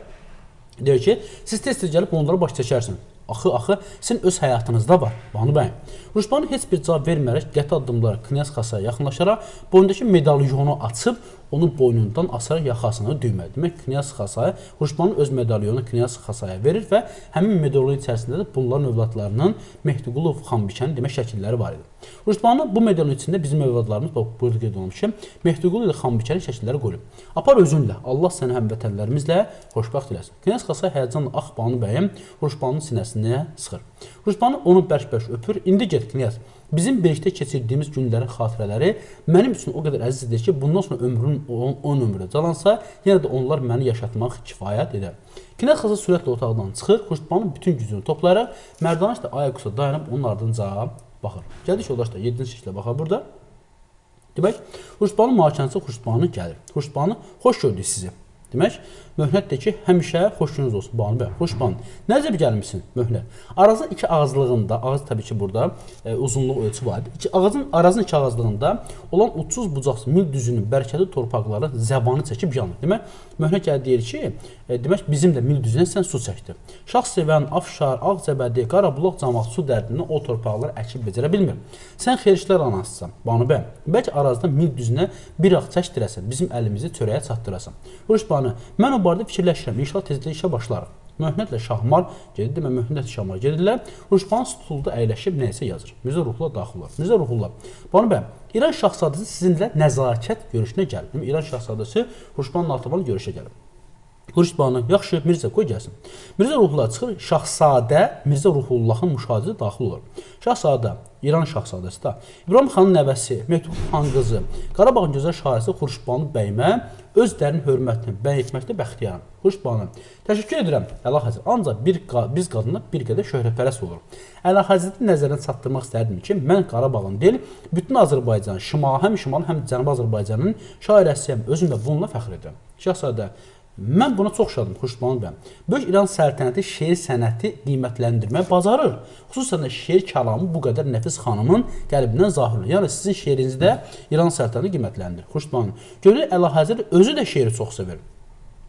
deyir ki, siz tez-tez gəlib onlara baş çəkərsiniz. Axı, sizin öz həyatınızda var, Banu bəy. Xurşudbanı heç bir cavab vermərək qəti addımlara Knyaz Xəsaya yaxınlaşaraq boynundakı medalyonu açıb onun boynundan asaraq yaxasını düymədi. Demək, Knyaz Xəsaya Xurşudbanın öz medalyonu Knyaz Xəsaya verir və həmin medalyonun içərisində də bunların övladlarının Mehdiqulov Xanbikənin demək şəkilləri var idi. Xurşudbanı bu medalyonun içində bizim övladlarımız, burada qeyd olunmuş ki, Mehdiqulov Xanbikənin şəkilləri qoyulub. Apar özünlə, Allah səni həmvətənlərimizlə xoşbəxt eləsin. Knyaz Xəsaya həyəcanla ax Banu bəyim Xurşudbanın sinəsinə sıxır. Xurşudbanı onu bərk-bərk öpür. İndi get Knyaz. Bizim birlikdə keçirdiyimiz günlərin xatirələri mənim üçün o qədər əzizdir ki, bundan sonra ömrün 10 ömrü calansa, yenə də onlar məni yaşatmaq kifayət edər. Knyaz Xəsən sürətlə otaqdan çıxır, Xurşudbanın bütün gücünü toplayaraq, Mərdanəş da ayaq üstə dayanıb onun ardınca baxır. Gəldik yoldaş da 7-ci şəkildə baxar burada. Demək, Xurşudbanın mühakiməçisi Xurşudbanı gəlir. Xurşudbanı xoş gördük sizi. Demək, möhnətdir ki, həmişə xoş gününüz olsun, Banu bəy. Xurşudbanı, necə bir gəlmişsin, möhnət? Arazın iki ağızlığında, ağız təbii ki, burada uzunluq ölçü var idi. Arazın iki ağızlığında olan uçsuz bucaqsız mil düzünün bərkəli torpaqları zəbanı çəkib yanır. Demək, möhnət gəlir deyir ki, demək, bizim də mil düzünə sən su çəkdi. Şahsevən, Afşar, Ağcəbədi, Qarabulaq camaatı su dərdindən o torpaqları əkib becərə bilmir. Sən xeyirçilər anasısan, Banu bəy. Bəlkə arazdan mil düzünə bir ağ çəkdirəsən, bizim əlimizi çörəyə çatdırasan. Xurşudbanı, mən o barədə fikirləşirəm, inşallah tezliklə işə başlarıq. Möhnətlə Şahmar gedir, demə Möhnətlə Şahmar gedirlər. Xurşudbanı stulda əyləşib nəysə yazır. Mirzə Ruhullah daxil olur. Mirzə Ruhullah, Banu bəy, İran şahzadəsi sizinlə nəzakət görüşünə gəlib. İran şahzadəsi Xurşudbanın altıbanı görüşə gəlib. Xurşudbanı, yaxşı, Mirzə qoy gəlsin. Mirzə Ruhullah çıxır, Şahzadə Mirzə Ruhullahın müşahidəsi daxil olur. Şahzadə, İran şahzadəsi da, İbrahim xanın nəvəsi, Mehdiqul xan qızı, Qarabağın gözəl şairəsi Xurşudbanı bəyimə öz dərin hörmətini bəyan etməkdə bəxtiyaram. Xurşudbanı, təşəkkür edirəm, Əlahəzrət, ancaq biz qadınlar bir qədər şöhrətpərəst olur. Əlahəzrəti nəzərdən çatdırmaq istərdim ki, mən Qarabağın deyil, bütün Azərbaycanın, həm Şimal, həm Cənubi Azərbaycanın şairəsiyəm, özüm də bununla fəxr edirəm. Şahzadə, mən buna çox şadım, Xurşudbanı bəy. Böyük İran səltənəti şeir sənəti qiymətləndirməyi bacarır. Xüsusən də şeir kəlamı bu qədər Nəfis xanımın qəlbindən zahir olur. Yəni sizin şeirinizdə İran səltənəti qiymətləndirir. Xurşudbanı, görür Əlahəzrət özü də şeiri çox sevir.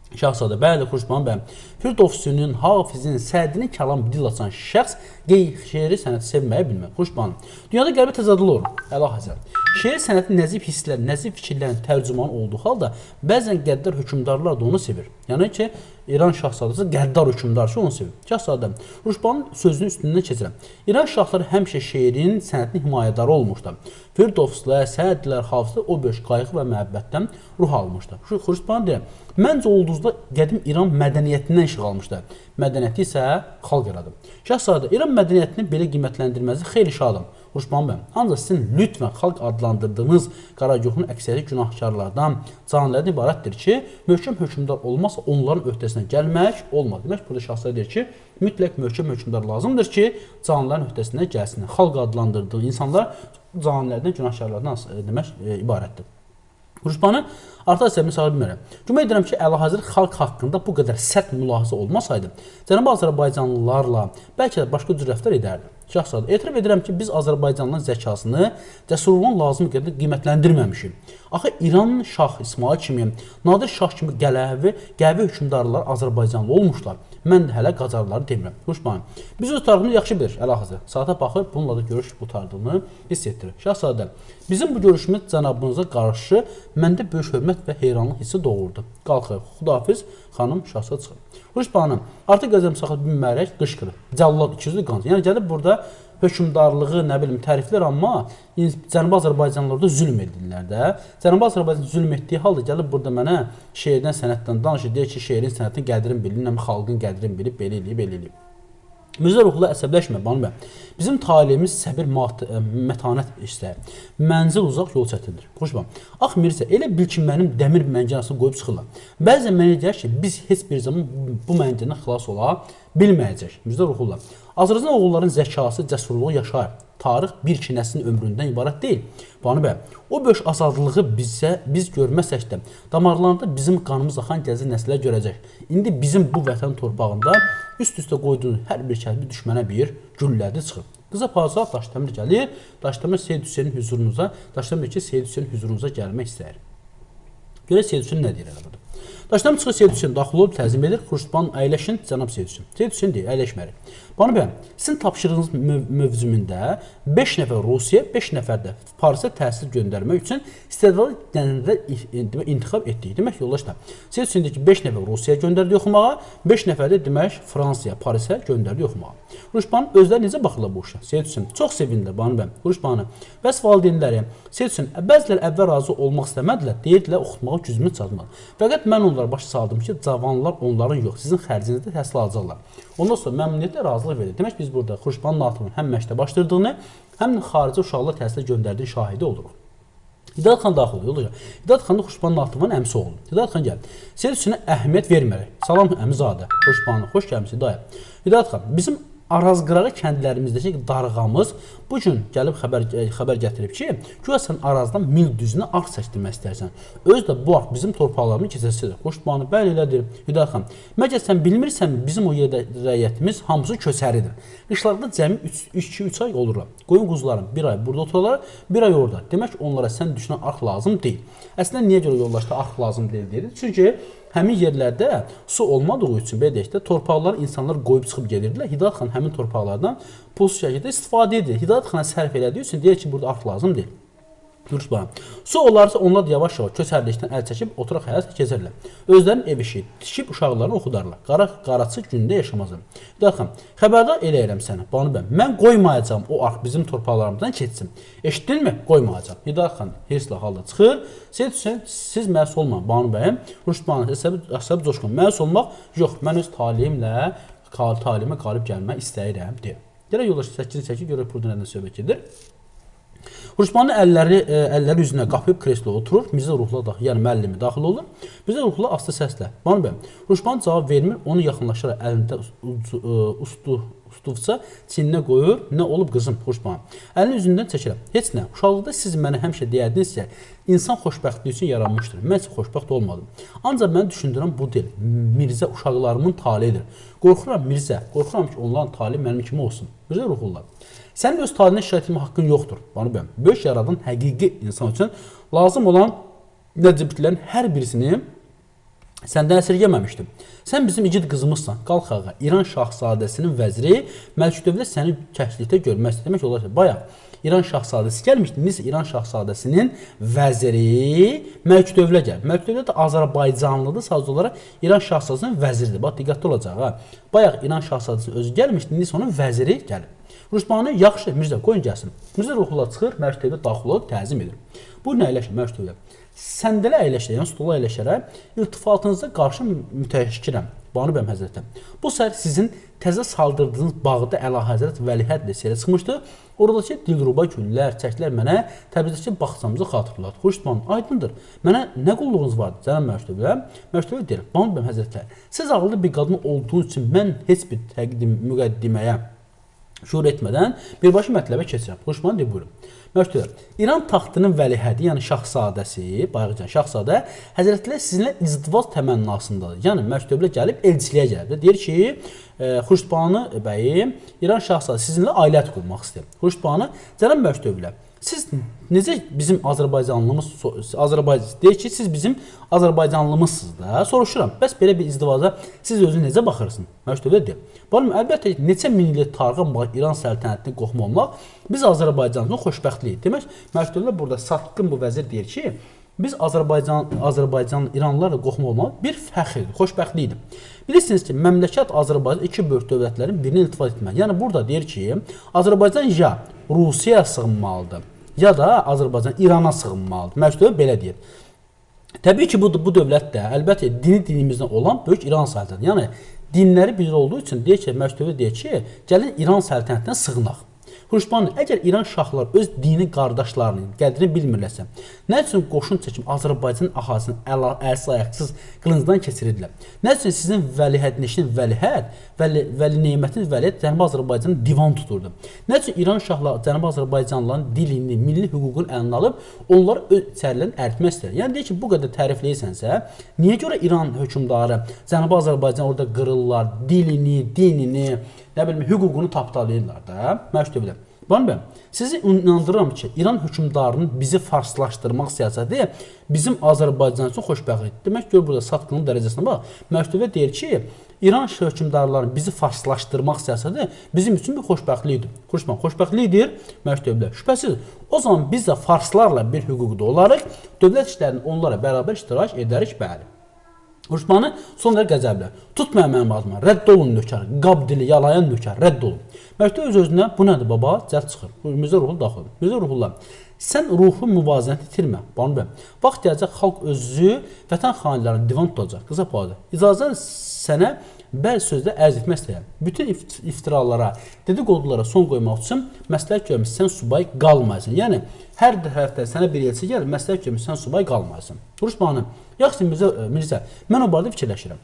Şahzadə, bəli, Xurşudbanı bəy. Firdovsinin, Hafizin, Sədinin kəlamı dil açan şəxs şeiri sənəti sevməyə bilmir. Xurşudbanı, dünyada qəlbə təzadül olur, Əlahəzrət. Şeir sənəti nəzib hisslər, nəzib fikirlərin tərcümanı olduğu halda bəzən qəddar hökmdarlar da onu sevir. Yəni ki, İran şahzadəsi qəddar hökmdar ki, onu sevir. Şahzadə, Xurşudbanın sözünün üstündən keçirəm. İran şahları həmişə şeirin sənətinin himayədarı olmuşlar. Firdovslar, Sədilər, Hafizlər o böyük qayğı və məhəbbətdən ruh almışlar. Xurşudbanı deyir, məncə ulduzda qədim İran mədəniyyətindən işıq almışlar. Mədəniyyəti isə xalq yaradı. Şahzadə, İran mədəniyyətini belə qiymətləndirməsi xeyli şadım. Xurşudbanı bəy, ancaq sizin lütfən xalq adlandırdığınız Qaracoxun əksəri günahkarlardan, canilərdən ibarətdir ki, möhkəm hökmdar olmazsa onların öhdəsinə gəlmək olmaz. Demək, burada şahslar deyir ki, mütləq möhkəm hökmdar lazımdır ki, canilərin öhdəsinə gəlsinlər. Xalq adlandırdığı insanlar canilərdən, günahkarlardan demək ibarətdir. Xuruşbanı artıq səbəbini sala bilmirəm. Güman edirəm ki, əlahəzrət xalq haqqında bu qədər sərt mülahizə olmasaydı, Cənubi Azərbaycanlılarla bəlkə də başqa cür rəftar edərdi. Şahzadə, etiraf edirəm ki, biz Azərbaycanlıların zəkasını, cəsurluğun lazım qədər qiymətləndirməmişik. Axı İran Şah İsmail kimi, Nadir Şah kimi qələvi hökmdarlar Azərbaycanlı olmuşlar. Mən də hələ Qacarları demirəm. Xuruşbanı, biz öz tariximizi yaxşı bilir, əlahəzrət. Saata baxır, bununla da görüş qurtardığını hiss etdirir. Şahzadə, bizim bu görüşümüz cənabınıza qarşı məndə böyük hörmət və heyranlıq hissi doğurdu. Qalxır, xudafiz, xanım şahsa çıxır. Xuruşbanı, artıq qəzəm saxıb bilmərək qışqırır. Cəllad ikizli qancı. Yəni gəlib burada hökmdarlığı, nə bilim, təriflər, amma Cənubi Azərbaycanlılarda zülm edirlər də. Cənubi Azərbaycan zülm etdiyi halda gəlib burada mənə şeirdən, sənətdən danışır, deyir ki, şeirin sənətin qədrini bilib, xalqın qədrini bilib, belə eləyib. Mirzə Ruhullah əsəbləşmə, bana bəy. Bizim talihimiz səbir, mətanət istəyir. Mənzil uzaq, yol çətindir. Xuruşban, ax Mirzə, elə bil ki, mənim dəmir məncənasını qoyub çıxırlar. Bəzən mənə deyər ki, biz heç bir zaman bu məncəndən xilas ola bilməyəcək. Mirzə Ruhullah, Azərbaycan oğulların zəkası, cəsurluğu yaşayır. Tarix bir iki nəslin ömründən ibarət deyil. Bana bəy, o böyük azadlığı biz görməsək də, damarlarında bizim qanımız axan gələcək nəslər görəcək. İndi bizim bu vətən torpağında üst-üstə qoyduğunuz hər bir kəlbi düşmənə bir güllədi çıxır. Qıza padişah Daşdəmir gəlir, Daşdəmir Seyid Hüseynin hüzurunuza, Daşdəmir ki, Seyid Hüseynin hüzurunuza gəlmək istəyir. Görək Seyid Hüseyin nə deyir burada? Daşdəmir çıxır, Seyid Hüseyin daxil olub təzim edir. Xuruşban əyləşin, cənab Seyid Hüseyin. Seyid Hüseyin deyir, əyləşməli. Bana bəy, sizin tapşırığınız mövzumunda 5 nəfər Rusiya, 5 nəfər də Parisə təhsil göndərmək üçün istedadlı dənələr intixab etdik. Demək yoldaşlar, Seyid Hüseyin deyir ki, 5 nəfər Rusiyaya göndərdi oxumağa, 5 nəfər də demək Fransaya, Parisə göndərdi oxumağa. Xuruşbanın özləri necə baxırlar bu işə? Seyid Hüseyin çox sevindilər, bana bəy. Xuruşbanı, bəs valideynləri, Seyid Hüseyin, bəziləri əvvəl razı olmaq istəmədilər, deyirdilər oxutmağa gücümüz çatmadı. Fəqət mən onlara başa saldım ki, cavanlar onların yox, sizin xərcinizdə təhsil alacaqlar. Ondan sonra məmnuniyyətlə razılıq verir. Demək biz burada Xuruşbanın Natıfın həm məktəb açdırdığını, həm də xarici uşaqlar təhsilə göndərdiyi şahidi oluruq. Hidayət xan daxil oluyor. Hidayət xan da Xuruşbanın Natıfın əmsi oğlu. Hidayət xan gəlir. Seyid Hüseyinə əhəmiyyət vermərək. Salam əmizadə. Xuruşbanı xoş gəlmisiniz Hidayət. Hidayət xan, bizim Araz-qırağı kəndlərimizdəki darğamız bu gün gəlib xəbər gətirib ki, güya sən Arazdan mil düzünə ağ çəkdirmək istərsən. Özü də bu ağ bizim torpaqlarımın keçəsidir. Xuruşbanı bəli elədir. Hidayət xan, məgər sən bilmirsən bizim o yerdə rəiyyətimiz hamısı köçəridir. Qışlarda cəmi 2-3 ay olurlar. Qoyun quzuların bir ay burada otururlar, bir ay orada. Demək onlara sən düşünən arx lazım deyil. Əslində niyə görə yoldaşda arx lazım deyil deyirik? Çünki həmin yerlərdə su olmadığı üçün belə deyək də torpaqları insanlar qoyub çıxıb gedirdilər. Hidayət xan həmin torpaqlardan pulsuz şəkildə istifadə edir. Hidayət xana sərf elədiyi üçün deyir ki, burada arx lazım deyil. Xuruşban. Su olarsa onlar da yavaş-yavaş köçərlikdən əl çəkib oturaq həyat keçirlər. Özlərinin ev işi tikib uşaqlarını oxudarlar. Qaraçı gündə yaşamazlar. Hidayət xan, xəbərdar eləyirəm səni. Banu bəy, mən qoymayacağam o arx bizim torpaqlarımızdan keçsin. Eşitdinmi? Qoymayacağam. Hidayət xan hirslə halda çıxır. Seyid Hüseyin, siz məhsul olmayın Banu bəyim. Xuruşbanın əsəbi coşqun. Məhsul olmaq yox. Mən öz talihimlə talihimə qalib gəlmək istəyirəm deyir. Gələk yoldaşı 8-8 görək burada nədən söhbət edir. Xuruşbanın əlləri üzünə qapıyıb kresloya oturur. Mirzə Ruhullah da, yəni müəllimi daxil olur. Mirzə Ruhullah asta səslə, Banu bəy, Xuruşban cavab vermir, onu yaxınlaşaraq əlində ustuvça çininə qoyur. Nə olub qızım Xuruşban? Əlini üzündən çəkirəm. Heç nə. Uşaqlıqda siz mənə həmişə deyərdiniz ki, insan xoşbəxtliyi üçün yaranmışdır. Mən isə xoşbəxt olmadım. Ancaq mən düşündürəm bu deyil. Mirzə uşaqlarımın talihidir. Qorxuram Mirzə, qorxuram ki, onların talihi mənim kimi olsun. Mirzə Ruhullah. Sənin öz talihine şikayət etmə haqqın yoxdur. Banu bəy, böyük yaradan həqiqi insan üçün lazım olan nəcibliklərin hər birisini səndən əsirgəməmişdim. Sən bizim igid qızımızsan. Qalx ağa, İran şahzadəsinin vəziri Məlküdövlə səni kəşlikdə görmək istəyir. Demək olar ki, bayaq İran şahzadəsi gəlmişdi. İndi isə İran şahzadəsinin vəziri Məlküdövlə gəlir. Məlküdövlə də Azərbaycanlıdır. Sadəcə olaraq İran şahzadəsinin vəziridir. Bax, diqqətli olacaq ha. Bayaq İran şahzadəsi özü gəlmişdi. İndi isə onun vəziri gəlir. Xuruşbanı yaxşı, Mirzə, qoyun gəlsin. Mirzə Ruhullah çıxır, Mərküdövlə daxil olub təzim edir. Buyurun əyləşin, Mərküdövlə. Səndələ əyləşərək, yəni stola əyləşərək iltifatınıza qarşı mütəşəkkirəm, Banu bəy həzrətəm. Bu səhər sizin təzə saldırdığınız bağda Əlahəzrət Vəlihədlə seyirə çıxmışdı. Oradakı dilruba güllər, çəklər mənə Təbrizdəki bağçamızı xatırladı. Xuruşban, aydındır. Mənə nə qulluğunuz vardı, cənab Mərküdövlə? Mərküdövlə deyir, Banu bəy həzrətlər, siz ağıllı bir qadın olduğunuz üçün mən heç bir müqəddiməyə şuur etmədən birbaşa mətləbə keçirəm. Xuruşban deyir, buyurun. Məktublar. İran taxtının vəlihədi, yəni şahzadəsi, bayaqcan şahzadə Həzrətlər sizinlə izdivac təmənnasındadır. Yəni məktubla gəlib elçiliyə gəlib. Deyir ki, Xurşudbanu bəyim İran şahzadəsi sizinlə ailə qurmaq istəyir. Xurşudbanu cənab məktubla siz necə bizim Azərbaycanlımız deyir ki, siz bizim Azərbaycanlımızsınız da. Soruşuram, bəs belə bir izdivaca siz özünüz necə baxırsınız? Məktubda deyir. Balam, əlbəttə neçə min illik tarixən var İran səltənətini qoxma olmaq biz Azərbaycanlıların xoşbəxtliyi. Demək, məktubda burada satqın bu vəzir deyir ki, biz Azərbaycan İranlılarla qoxma olmaq bir fəxrdir, xoşbəxtlikdir. Bilirsiniz ki, məmləkət Azərbaycan iki böyük dövlətlərin birini iltifat etmək. Yəni burada deyir ki, Azərbaycan ya Rusiyaya sığınmalıdır, ya da Azərbaycan İrana sığınmalıdır. Məktubda belə deyir. Təbii ki, bu dövlət də əlbəttə dinimizdən olan böyük İran səltənəti. Yəni dinləri bir olduğu üçün deyir ki, məktubda deyir ki, gəlin İran səltənətinə sığınaq. Xurşudbanu, əgər İran şahlar öz dini qardaşlarının qədrini bilmirlərsə, nə üçün qoşun çəkib Azərbaycan əhalisini əlsiz ayaqsız qılıncdan keçirirlər? Nə üçün sizin vəlihədnişin vəli neymətiniz vəliyyət Cənubi Azərbaycanın divan tuturdu? Nə üçün İran şahlar Cənubi Azərbaycanlıların dilini, milli hüququnu əlinə alıb onları öz içərilərini əritmək istəyir? Yəni deyir ki, bu qədər tərifləyirsənsə, niyə görə İran hökmdarı Cənubi Azərbaycan orada qırırlar, dilini, dinini, nə bilim, hüququnu tapdalayırlar da, məktubda. Bana sizi inandırıram ki, İran hökmdarının bizi farslaşdırmaq siyasəti bizim Azərbaycan üçün xoşbəxtlikdir. Demək ki, burada satqının dərəcəsinə bax, məktubda deyir ki, İran hökmdarlarının bizi farslaşdırmaq siyasəti bizim üçün bir xoşbəxtlikdir. Xoşbəxtlikdir, məktubda. Şübhəsiz, o zaman biz də farslarla bir hüquqda olarıq, dövlət işlərinin onlara bərabər iştirak edərik, bəli. Xurşudbanu sonra qəzəblə. Tutmayın mənim adıma, rədd olun nökər, qab dili yalayan nökər, rədd olun. Məktub öz-özünə, bu nədir baba? Cəld çıxır. Mirzə Ruhullah daxil. Mirzə Ruhullah, sən ruhu müvazənət itirmə. Banu bəy, vaxt gələcək xalq özü vətən xanlarını divan tutacaq. Qısa payda. İcazə sənə bəzi sözdə ərz etmək istəyirəm. Bütün iftiralara, dedikodulara son qoymaq üçün məsləhət görmüş, sən subay qalmayasan. Yəni, hər tərəfdə sənə bir elçi gəlir, məsləhət görmüş, sən subay qalmayasan. Xurşudbanu, yaxşı Mirzə, mən o barədə fikirləşirəm.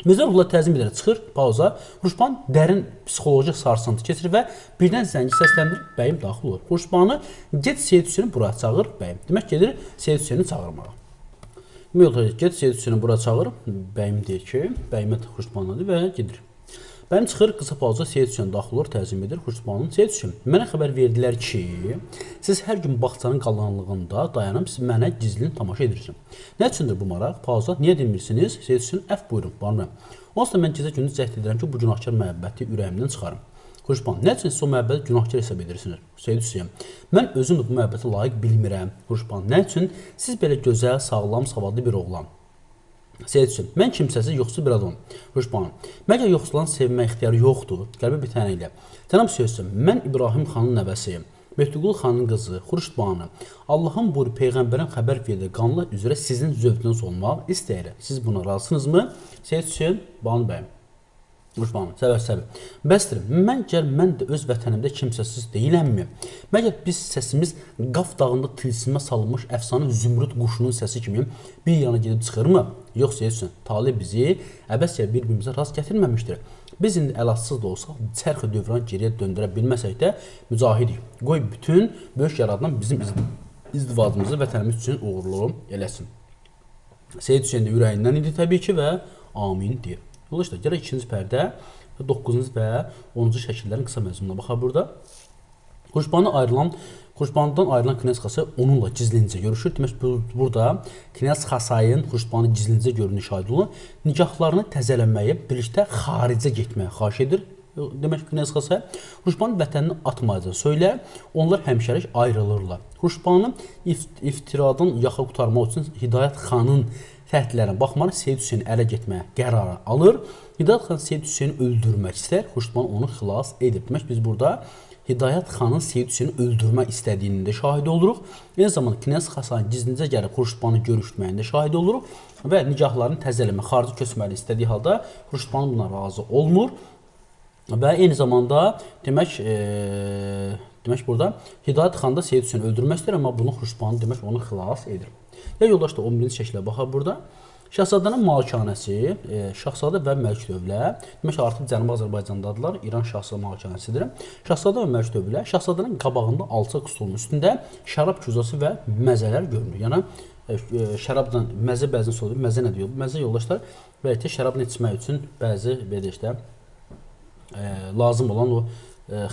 Mirzə Ruhullah təzim edərək çıxır, pauza. Xurşudbanu dərin psixoloji sarsıntı keçirir və birdən zəngi səsləndirir, bəyim daxil olur. Xurşudbanu, get Seyid Hüseyni buraya çağır, bəyim. Demək gedir Seyid Hüseyni çağırmağa. Get Seyid Hüseyni bura çağır, bəyim deyir ki, bəyimə Xurşudbanudur və gedir. Bəyim çıxır, qısa pauza Seyid Hüseyni daxil olur, təzim edir Xurşudbanunun. Seyid Hüseyni, mənə xəbər verdilər ki, siz hər gün bağçanın qalanlığında dayanıb, siz mənə gizlin tamaşa edirsiniz. Nə üçündür bu maraq? Pauza, niyə demirsiniz? Seyid Hüseyni, əf buyurun, bana. Onsuz da mən gecə gündüz cəhd edirəm ki, bu günahkar məhəbbəti ürəyimdən çıxarım. Xurşudbanu, nə üçün siz o məhəbbəti günahkar hesab edirsiniz? Seyid Hüseyin, mən özüm də bu məhəbbəti layiq bilmirəm. Xurşudbanu, nə üçün siz belə gözəl, sağlam, savadlı bir oğlan? Seyid Hüseyin, mən kimsəsiz, yoxsuz bir adamım. Xurşudbanu, məgər yoxsulan sevmə ixtiyarı yoxdur, qəlbə bir tənə ilə. Cənab Seyid Hüseyin, mən İbrahim xanın nəvəsiyim. Mehdiqulu xanın qızı, Xurşudbanu, Allahın buyur Peyğəmbərin xəbər verdiyi qanlar üzrə sizin zövqünüz olmaq istəyirəm. Siz buna razısınızmı? Seyid Hüseyin, Banu bəyim. Xurşudbanu, səbəb. Bəsdir, mən də öz vətənimdə kimsəsiz deyiləmmi? Məgər biz səsimiz Qaf dağında tilsimə salınmış əfsanə zümrüd quşunun səsi kimi bir yana gedib çıxırmı? Yox, Seyid Hüseyin, talih bizi əbəscə bir-birimizə rast gətirməmişdir. Biz indi əlatsız da olsaq, çərxi dövran geriyə döndürə bilməsək də mücahidik. Qoy bütün böyük yaradan bizim izdivacımızı vətənimiz üçün uğurlu eləsin. Seyid Hüseyin də ürəyindən idi təbii ki və amin deyir. Dolayısıyla, gələk ikinci pərdə 9-cu və 10-cu şəkillərin qısa məzmununa baxaq burada. Xurşudbanudan ayrılan Knyaz Xasay onunla gizlincə görüşür. Demək, burada Knyaz Xasayın Xurşudbanu gizlincə görünü şahid olur. Nikahlarını təzələnməyə, birlikdə xaricə getməyə xahiş edir. Demək, Knyaz Xasay Xurşudbanı vətənini atmayacaq söylər, onlar həmşərik ayrılırlar. Xurşudbanı iftiradan yaxa qutarmaq üçün Hidayət xanın fəhdlərinə baxmaraq Seyid Hüseyni ələ getməyə qərarı alır. Hidayət xan Seyid Hüseyni öldürmək istər, Xurşudbanu onu xilas edir. Demək, biz burada Hidayət xanın Seyid Hüseyni öldürmək istədiyinin də şahidi oluruq. Eyni zamanda Knyaz Xasayın gizlincə gəlib Xurşudbanı görüşməyində şahidi oluruq və nikahlarını təzələmə, xarici köçməli istədiyi halda Xurşudbanu buna razı olmur. Və eyni zamanda demək burada Hidayət xan da Seyid Hüseyni öldürmək istəyir, amma bunu Xurşudbanu demək onu xilas edir. Ya yoldaşlar 11-ci şəklə baxaq burada. Şahzadənin malikanəsi, Şahzadə və Məlük Dövlə, demək artıq Cənubi Azərbaycandadırlar, İran Şahzadə malikanəsidir. Şahzadə və Məlük Dövlə, Şahzadənin qabağında alçaq stolun üstündə şərab küzası və məzələr görünür. Yəni şərabdan məzə bəzən olur. Məzə nə deyir? Məzə yoldaşlar bəlkə şərabını içmək üçün bəzi belə işte lazım olan o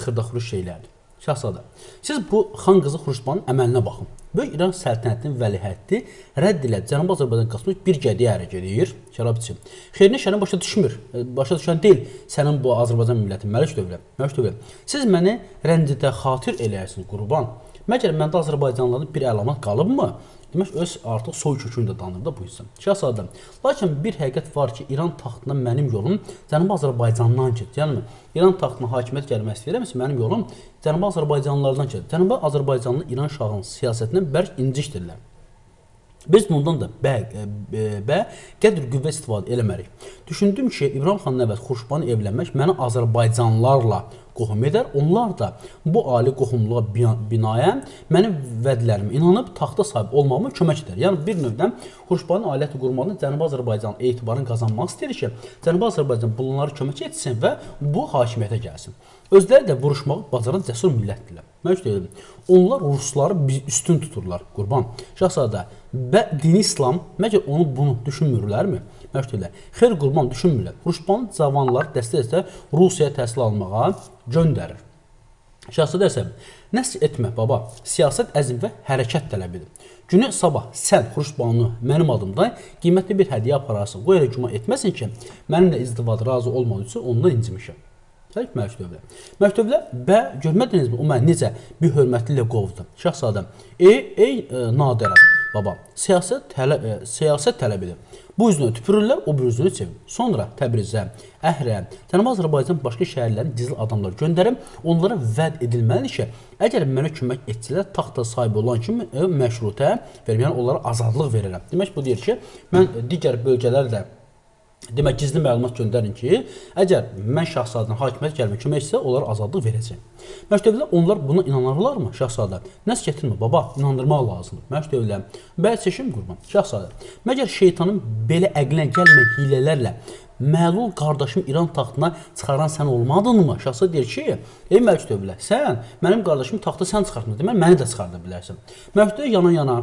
xırda-xuruş şeylərdir. Şahzadə, siz bu xan qızı Xuruşbanın əməlinə baxın. Böyük İran səltənətinin vəlihətti rədd ilə Cənubi Azərbaycan qaçmış bir gədiyə ərə gedir, şərab için. Xeyrinə şərin başa düşmür, başa düşən deyil sənin bu Azərbaycan millətin, Məlük Dövlə. Siz məni rəndidə xatir eləyərsiniz, qurban. Məgər məndə Azərbaycanlıların bir əlamat qalıbmı? Demək, öz artıq soy kökünü də danır da bu hissə. Şahzadə, lakin bir həqiqət var ki, İran taxtına mənim yolum Cənubi Azərbaycandan gedir. Yəni, İran taxtına hakimiyyət gəlmək istəyirəmsə, mənim yolum Cənubi Azərbaycanlılardan gedir. Cənubi Azərbaycanlı İran şahının siyasətindən bərk incikdirlər. Biz bundan da qədr qüvvə istifadə eləmərik. Düşündüm ki, İbrahim xanın əvəz Xuruşbanı evlənmək məni Azərbaycanlılarla qohum edər. Onlar da bu ali qohumluğa binaən mənim vədlərimə inanıb taxta sahib olmağıma kömək edər. Yəni bir növdən Xuruşbanın ailəti qurmağında Cənubi Azərbaycan etibarını qazanmaq istəyir ki, Cənubi Azərbaycan bunları kömək etsin və bu hakimiyyətə gəlsin. Özləri də vuruşmağı bacaran cəsur millətdirlər. Mən deyirəm, onlar Rusları üstün tuturlar, qurban. Şahzadə, dini İslam, məgər onu bunu düşünmürlərmi? Mən deyirəm, xeyr qurban düşünmürlər. Xuruşbanın cavanları dəstə-dəstə Rusiyaya təhsil almağa göndərir. Şahzadə əsəb, nəsr etmə baba, siyasət əzm və hərəkət tələbidir. Günü sabah sən Xuruşbanı mənim adımdan qiymətli bir hədiyyə apararsın. Qoy elə güman etməsin ki, mənimlə izdivada razı olmadığı üçün ondan incimişəm. Məlük Dövlə. Məlük Dövlə, görmədinizmi o məni necə bir hörmətli ilə qovdu? Şahzadə, ey Nadirə, baba, siyasət tələb edir. Bu üzünü tüpürürlər, o bir üzünü çevir. Sonra Təbrizə, Əhrə, Cənubi Azərbaycan başqa şəhərlərin gizli adamlar göndərib, onlara vəd edilməlidir ki, əgər mənə kömək etsələr, taxta sahibi olan kimi məşrutə verim, yəni onlara azadlıq verirəm. Demək, bu deyir ki, mən digər bölgələrdə demək, gizli məlumat göndərin ki, əgər mən Şahzadənin hakimiyyət gəlmək kömək etsə, onlara azadlıq verəcəm. Məlük Dövlə, onlar buna inanarlarmı? Şahzadə, nəs gətirmə, baba, inandırmaq lazımdır. Məlük Dövlə, bəli seçim qurban. Şahzadə, məgər şeytanın belə əqlinə gəlməyən hilələrlə məlul qardaşım İran taxtına çıxaran sən olmadınmı? Şahzadə deyir ki, ey Məlük Dövlə, sən mənim qardaşım taxta sən çıxartma, demək, məni də çıxarda bilərsən. Məlük Dövlə yana-yana,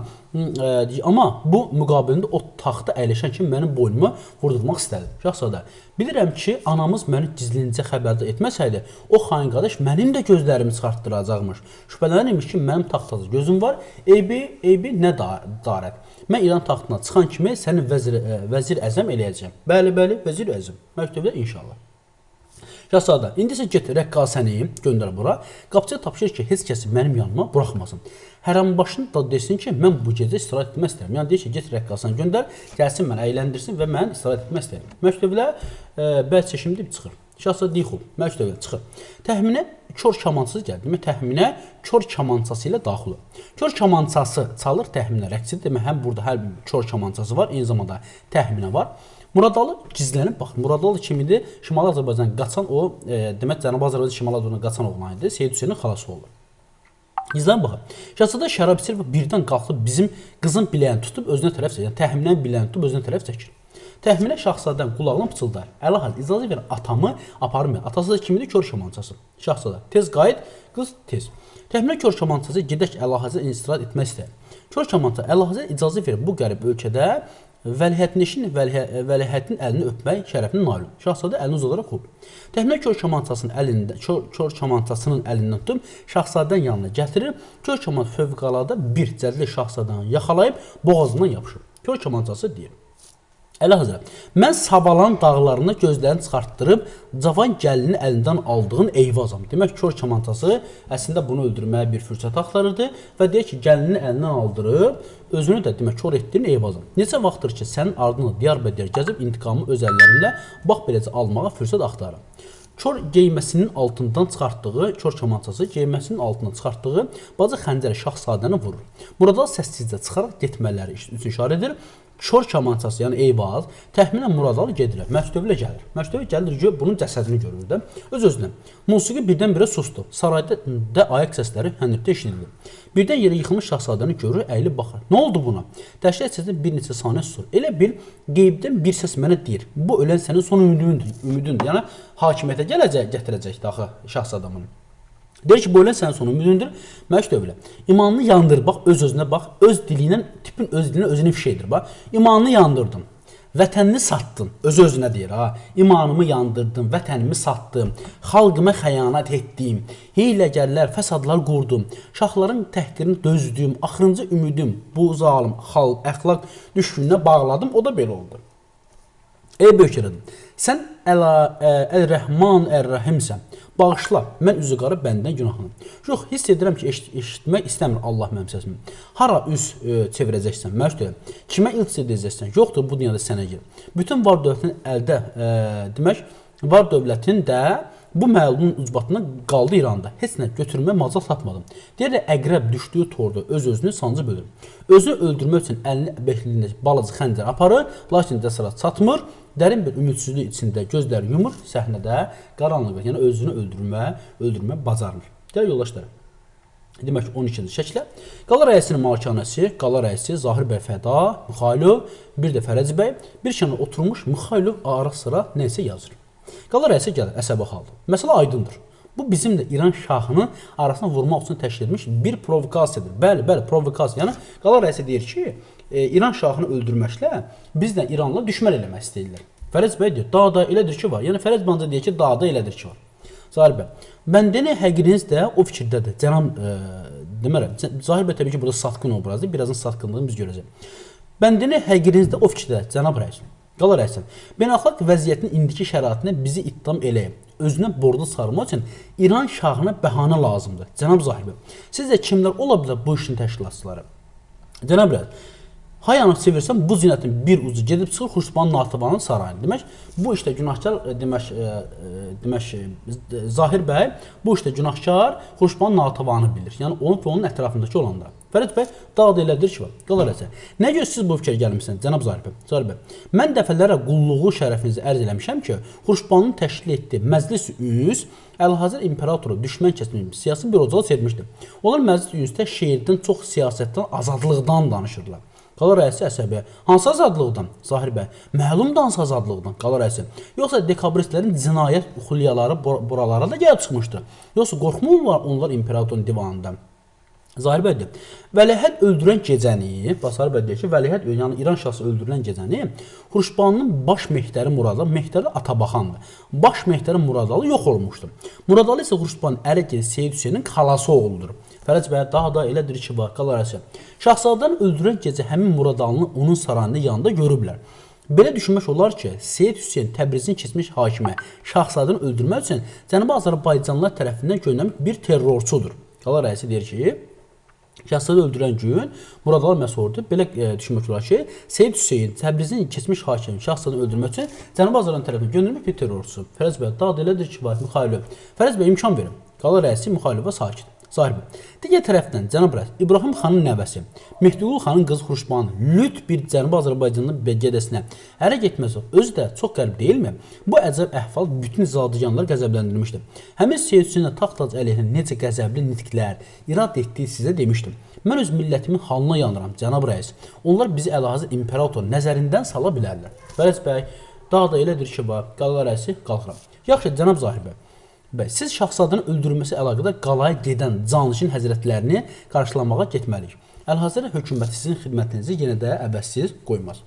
amma bu müqabilində o taxta əyləşən kimi mənim boynumu vurdurmaq istədi. Şahzadə, bilirəm ki, anamız məni gizlincə xəbərdə etməsəydi, o xain qardaş mənim də gözlərimi çıxartdıracaqmış. Şübhələnirmiş ki, mənim taxtada gözüm var, eybi nə darət. Mən İran taxtına çıxan kimi səni vəzir əzəm eləyəcəm. Bəli, vəzir əzəm. Məktubda inşallah. Şahzadə, indi isə get rəqqasəni göndər bura. Qapıçıya tapşır ki, heç kəsi mənim yanıma buraxmasın. Hərəmbaşını da desin ki, mən bu gecə istirahət etmək istəyirəm. Yəni deyir ki, get rəqqasəni göndər, gəlsin mənə əyləndirsin və mən istirahət etmək istəyirəm. Məktubla bəzi seçimdə çıxır. Şahzadə deyil, Məlük Dövlə çıxır. Təxminə kör kamançası gəlir. Demək, təxminə kör kamançası ilə daxil olur. Kör kamançası çalır, təxminə rəqsidir. Demək, həm burada hər bir kör kamançası var, eyni zamanda təxminə var. Muradalı gizlənib, baxın, Muradalı kimidir? Şimali Azərbaycan qaçan o, demək, Cənubi Azərbaycan Şimali Azərbaycan qaçan oğlan idi. Seyid Hüseynin xalası olur. İzlən baxın. Şahzadə şərab içir və birdən qalxıb bizim qızın biləyəni tutub özünə tərəf çəkir. Yəni, təxminən biləyəni tutub özünə tərəf çəkir. Təxminə Şahzadənin qulağına pıçıldar. Əlahəzrət, icazə verin, atamı aparım. Atası da kimidir? Kör kamançası. Şahzadə, tez qayıt, qız tez. Təxminə kör kamançası gedək Əlahəzrət istirahət etmək istəyir. Kör kamançası Əlahəzrət icazə verin bu qərib ölkədə vəlihətin əlini öpmək şərəfini nail olur. Şahzadə əlini uzadaraq oldu. Təxminə kör kamançasının əlindən tutub Şahzadənin yanına gətirir. Kör kamançası fövqəladə bir cədli Şahzadəni yaxalayıb boğazından yapışır. Kör kamançası deyir: Əlahəzrət, mən Savalan dağlarına gözlərini çıxartdırıb cavan gəlini əlindən aldığın eyvazam. Demək, kör kamançası əslində bunu öldürməyə bir fürsət axtarırdı və deyir ki, gəlini əlindən aldırıb, özünü də demək, kör etdiyin eyvazam. Neçə vaxtdır ki, sənin ardına diyar-bədiyar gəzib intiqamı öz əllərimlə bax beləcə almağa fürsət axtarım. Kör geyməsinin altından çıxartdığı, kör kamançası geyməsinin altından çıxartdığı bacı xəncəri Şahzadəni vurur. Burada səssizcə çıxaraq getmələri üçün işarə edir. Kör kamançası, yəni Eyvaz təxminən Muradalı gedirlər. Məktəblə gəlir. Məktəbə gəlir ki, bunun cəsədini görür də. Öz-özünə. Musiqi birdən-birə susdu. Sarayda da ayaq səsləri hənirdə eşidilir. Birdən yerə yıxılmış şahzadəni görür, əyilib baxır. Nə oldu buna? Dəhşət səsində bir neçə saniyə susur. Elə bil qeybdən bir səs mənə deyir. Bu ölən sənin son ümidindir. Yəni hakimiyyətə gətirəcək daxı şahzadamın. Deyir ki, bu ölən sənin son ümidindir. Məktəblə. İmanını yandır, bax öz-özünə bax, öz dilindən, tipin öz dilinə özünü ifşa edir, bax. İmanını yandırdın. Vətənini satdın, öz-özünə deyir, ha. İmanımı yandırdım, vətənimi satdım, xalqıma xəyanət etdim, hiyləgərlər, fəsadlar qurdum, şahların təhqirini dözdüm, axırıncı ümidim bu zalim xalq, əxlaq düşkününə bağladım, o da belə oldu. Ey böyük yaradım, sən Əl-Rəhman, Əl-Rəhimsən, bağışla, mən üzü qarı bəndən günahını. Yox, hiss edirəm ki, eşitmək istəmir Allah mənim səsimi. Hara üz çevirəcəksən, mərcə, kimə iltiz edəcəksən, yoxdur bu dünyada sənə gir. Bütün var dövlətin əldə, demək, var dövlətin də bu məlumun ucbatına qaldı İranda. Heç nə götürmə macal tapmadım. Deyirlər, əqrəb düşdüyü torda öz-özünü sancı bölür. Özünü öldürmək üçün əlini bəhliyində balacı xəncər aparır, lakin cəsarət çatmır. Dərin bir ümidsizlik içində gözləri yumur, səhnədə qaranlıq, yəni özünü öldürmə bacarmır. Gəl yoldaşlar. Demək ki, 12-ci şəklə. Qala rəisinin malikanəsi, qala rəisi Zahir bəy Fəda, Mixailov, bir də Fərəc bəy, bir kənar oturmuş Mixailov ara-sıra nəsə yazır. Qala rəisi gəlir, əsəbi halda. Məsələ aydındır. Bu bizim də İran şahını arasına vurmaq üçün təşkil edilmiş bir provokasiyadır. Bəli, provokasiya. Yəni qala rəisi deyir ki, İran şahını öldürməklə bizlə İranla düşmən eləmək istəyirlər. Fərəc bəy deyir, dağda elədir ki var. Yəni Fərəc bəncə deyir ki, dağda elədir ki var. Zahir bəy, bəndəni həqiqiniz də o fikirdədir. Cənab demərəm. Zahir bəy təbii ki, burada satqın obrazdır. Birazdan satqınlığını biz görəcəyik. Bəndəni həqiqiniz də o fikirdədir, cənab rəis. Qala rəisən, beynəlxalq vəziyyətin indiki şəraitini bizi ittiham eləyib. Özünə borclu sarmaq üçün İran şahına bəhanə lazımdır. Cənab Zahir bəy, sizcə kimlər ola bilər bu işin təşkilatçıları? Cənab rəis, hayanı çevirsən bu zinətin bir ucu gedib çıxır Xurşudbanu Natavanın sarayına. Demək, bu işdə günahkar Zahir bəy bu işdə günahkar Xurşudbanu Natavanı bilir. Yəni onun ətrafındakı olanlar. Fərəc bəy dağda elədir ki var. Qala rəsə. Nə görə siz bu fikir gəlmisiniz, cənab Zahir bəy? Zahir bəy, mən dəfələrlə qulluğu şərəfinizi ərz eləmişəm ki, Xurşudbanın təşkil etdiyi məclis üz Əlhazır imperatoru düşmən kəsmiş siyasi bir ocağa çevirmişdir. Onlar məclis üzdə şeirdən çox siyasətdən, azadlıqdan danışırlar. Qala rəisi əsəbi, hansı azadlıqdan? Zahir bəy, məlumdur hansı azadlıqdan? Qala rəisi, yoxsa dekabristlərin cinayət xülyaları buralara da gəlib çıxmışdır. Yoxsa qorxmurlar onlar imperatorun divanından? Zahir bəy deyir, Vəlihəd öldürən gecəni, Zahir bəy deyir ki, Vəlihəd, yəni İran şahsı öldürülən gecəni Xurşudbanının baş mehtəri Muradalı, mehtəri Atabaxandır. Baş mehtəri Muradalı yox olmuşdur. Muradalı isə Xurşudbanın əri Seyid Hüseynin xalası oğludur. Fərəc bəy daha da elədir ki, var, qala rəisi. Şahzadəni öldürən gecə həmin Muradalını onun sarayında yanında görüblər. Belə düşünmək olar ki, Seyid Hüseyin Təbrizin keçmiş hakimi şahzadəni öldürmək üçün Cənubi Azərbaycanlılar tərəfindən göndərilmiş bir terrorçudur. Qala rəisi deyir ki, şahzadə öldürən gün Muradalı məsuldur. Belə düşünmək olar ki, Seyid Hüseyin Təbrizin keçmiş hakimi şahzadəni öldürmək üçün Cənubi Azərbaycan tərəfindən göndərilmiş bir terrorçudur. Fərəc bəy daha da elədir ki, var, Mixailov. Fərəc bəy imkan verin. Qala rəisi Mixailova sakit. Zahir bəy. Digər tərəfdən cənab rəis İbrahim xanın nəvəsi Mehdiqulu xanın qızı Xurşudbanu lüt bir Cənubi Azərbaycanın gədəsinə ərə getməsi özü də çox qərib deyilmi? Bu əcəb əhval bütün zadəganlar qəzəbləndirilmişdir. Həmin Seyid Hüseynə taxt-tac əleyhinə necə qəzəbli nitqlər irad etdiyi sizə demişdim. Mən öz millətimin halına yanıram, cənab rəis. Onlar bizi Əlahəzrət imperator nəzərindən sala bilərlər. Fərəc bəy, daha da elədir ki, var, qala rəisi qalxıram. Yaxşı, cənab Zahir bəy. Bəy, siz şahzadənin öldürülməsi əlaqədar qalaya gedən canişin həzrətlərini qarşılamağa getməliyik. Əlahəzrət hökuməti sizin xidmətinizi yenə də əbəssiz qoymaz.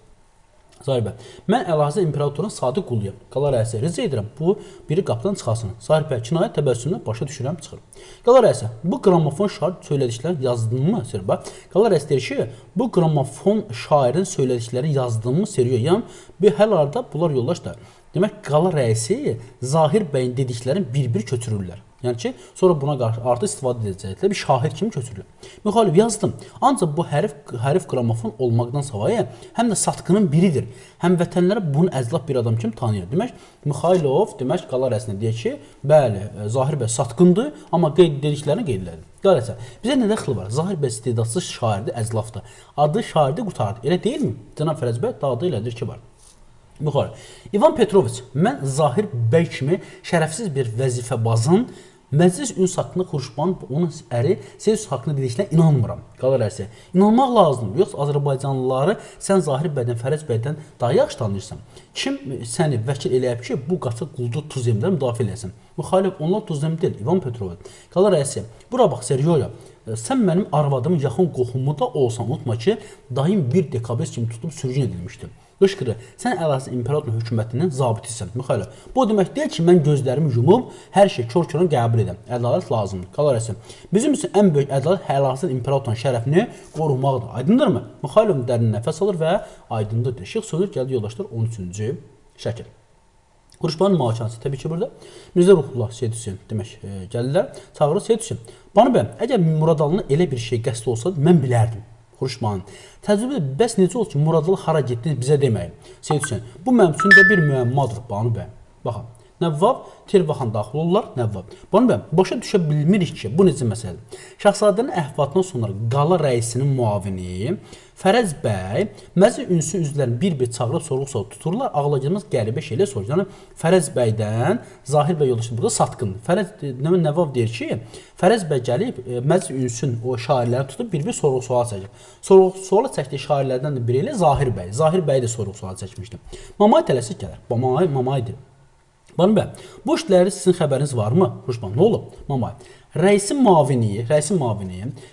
Zahir bəy, mən Əlahəzrət imperatorun sadiq quluyam. Qala rəisi, rica edirəm, bu biri qapıdan çıxasın. Zahir bəy, kinayət təbəssümünü başa düşürəm, çıxır. Qala rəisi, bu qramofon şair söylədiklərini yazdınmı? Qala rəisi deyir ki, bu qramofon şairin söylədiklərini yazdınmı? Yəni, bir həl arada bunlar yoldaşlar. Demək, qala rəisi Zahir bəyin dediklərini bir-bir köçürürlər. Yəni ki, sonra buna qarşı artıq istifadə edəcəklər bir şahid kimi köçürülür. Müxalif yazdım. Ancaq bu hərif qramofon olmaqdan savayı həm də satqının biridir. Həmvətənlərə bunu əzlaf bir adam kimi tanıyır. Demək, Mixailov demək qalar əslində deyir ki, bəli, Zahir bəy satqındır, amma dediklərini qeyd elədi. Qarəsə, bizə nə dəxli var? Zahir bəy istedadsız şairdir, əzlafdır. Adı şairdir, qutardı. Elə deyilmi? Cənab Fərəz bəy dadı elədir ki, var. Müxalif. İvan Petroviç, mən Zahir bəy kimi şərəfsiz bir vəzifəbazın məclis üns haqqında Xurşudbanın onun əri Seyid haqqında dediklərinə inanmıram. Qalar ərsə. İnanmaq lazımdır. Yoxsa Azərbaycanlıları sən Zahir bəydən, Fərəz bəydən daha yaxşı tanıyırsan. Kim səni vəkil eləyib ki, bu qaçıq quldur tuzemdən müdafiə eləsin? Müxalif, onlar tuzem deyil, İvan Petroviç. Qalar ərsə. Bura bax, Seryoya. Sən mənim arvadımın yaxın qohumu da olsan, unutma ki, daim bir dekabres kimi tutub sürgün edilmişdi. Qışqırır, sən Əlahəzrət İmperatorun hökumətinin zabitisən. Müxalif. Bu demək deyil ki, mən gözlərimi yumub hər şey kör-körən qəbul edəm. Ədalət lazımdır. Qalar əsə. Bizim üçün ən böyük ədalət Əlahəzrət İmperatorun şərəfini qorumaqdır. Aydındırmı? Müxalif dərin nəfəs alır və aydındır. Şeyx sözür, gəldi yoldaşlar 13-cü şəkil. Xurşudbanın mühakiməsi təbii ki burada. Mirzə Ruhullah Seyid Hüseyn demək gəlirlər. Çağırır Seyid Hüseyn. Bana bəy, əgər Muradalının elə bir şey qəsd olsaydı, mən bilərdim. Xurşudbanın. Təcrübə bəs necə olur ki, Muradalı hara getdiniz bizə deməyin. Seyid Hüseyn. Bu mənim üçün də bir müəmmadır, Banu bəy. Baxın. Nəvvab Tirvaxan daxil olurlar, Nəvvab. Banu bəy, başa düşə bilmirik ki, bu necə məsələdir. Şahzadənin əhvalatından sonra qala rəisinin müavini Fərəz bəy məclis ünsü üzvlərini bir-bir çağırıb sorğu-sual tuturlar. Ağlacımız qəribə şeylər sorur. Yəni Fərəz bəydən Zahir bəy yoldaşı burada satqındır. Nəvvab deyir ki, Fərəz bəy gəlib məclis ünsün o şairləri tutub bir-bir sorğu-sual çəkir. Sorğu-suala çəkdiyi şairlərdən də biri ilə Zahir bəy. Zahir bəy də sorğu-sual çəkmişdi. Mamay tələsik gəlir. Mamaydır. Banu bəy, bu işləri sizin xəbəriniz varmı? Xurşudban, nə olub? Mamay. Rəisin müavini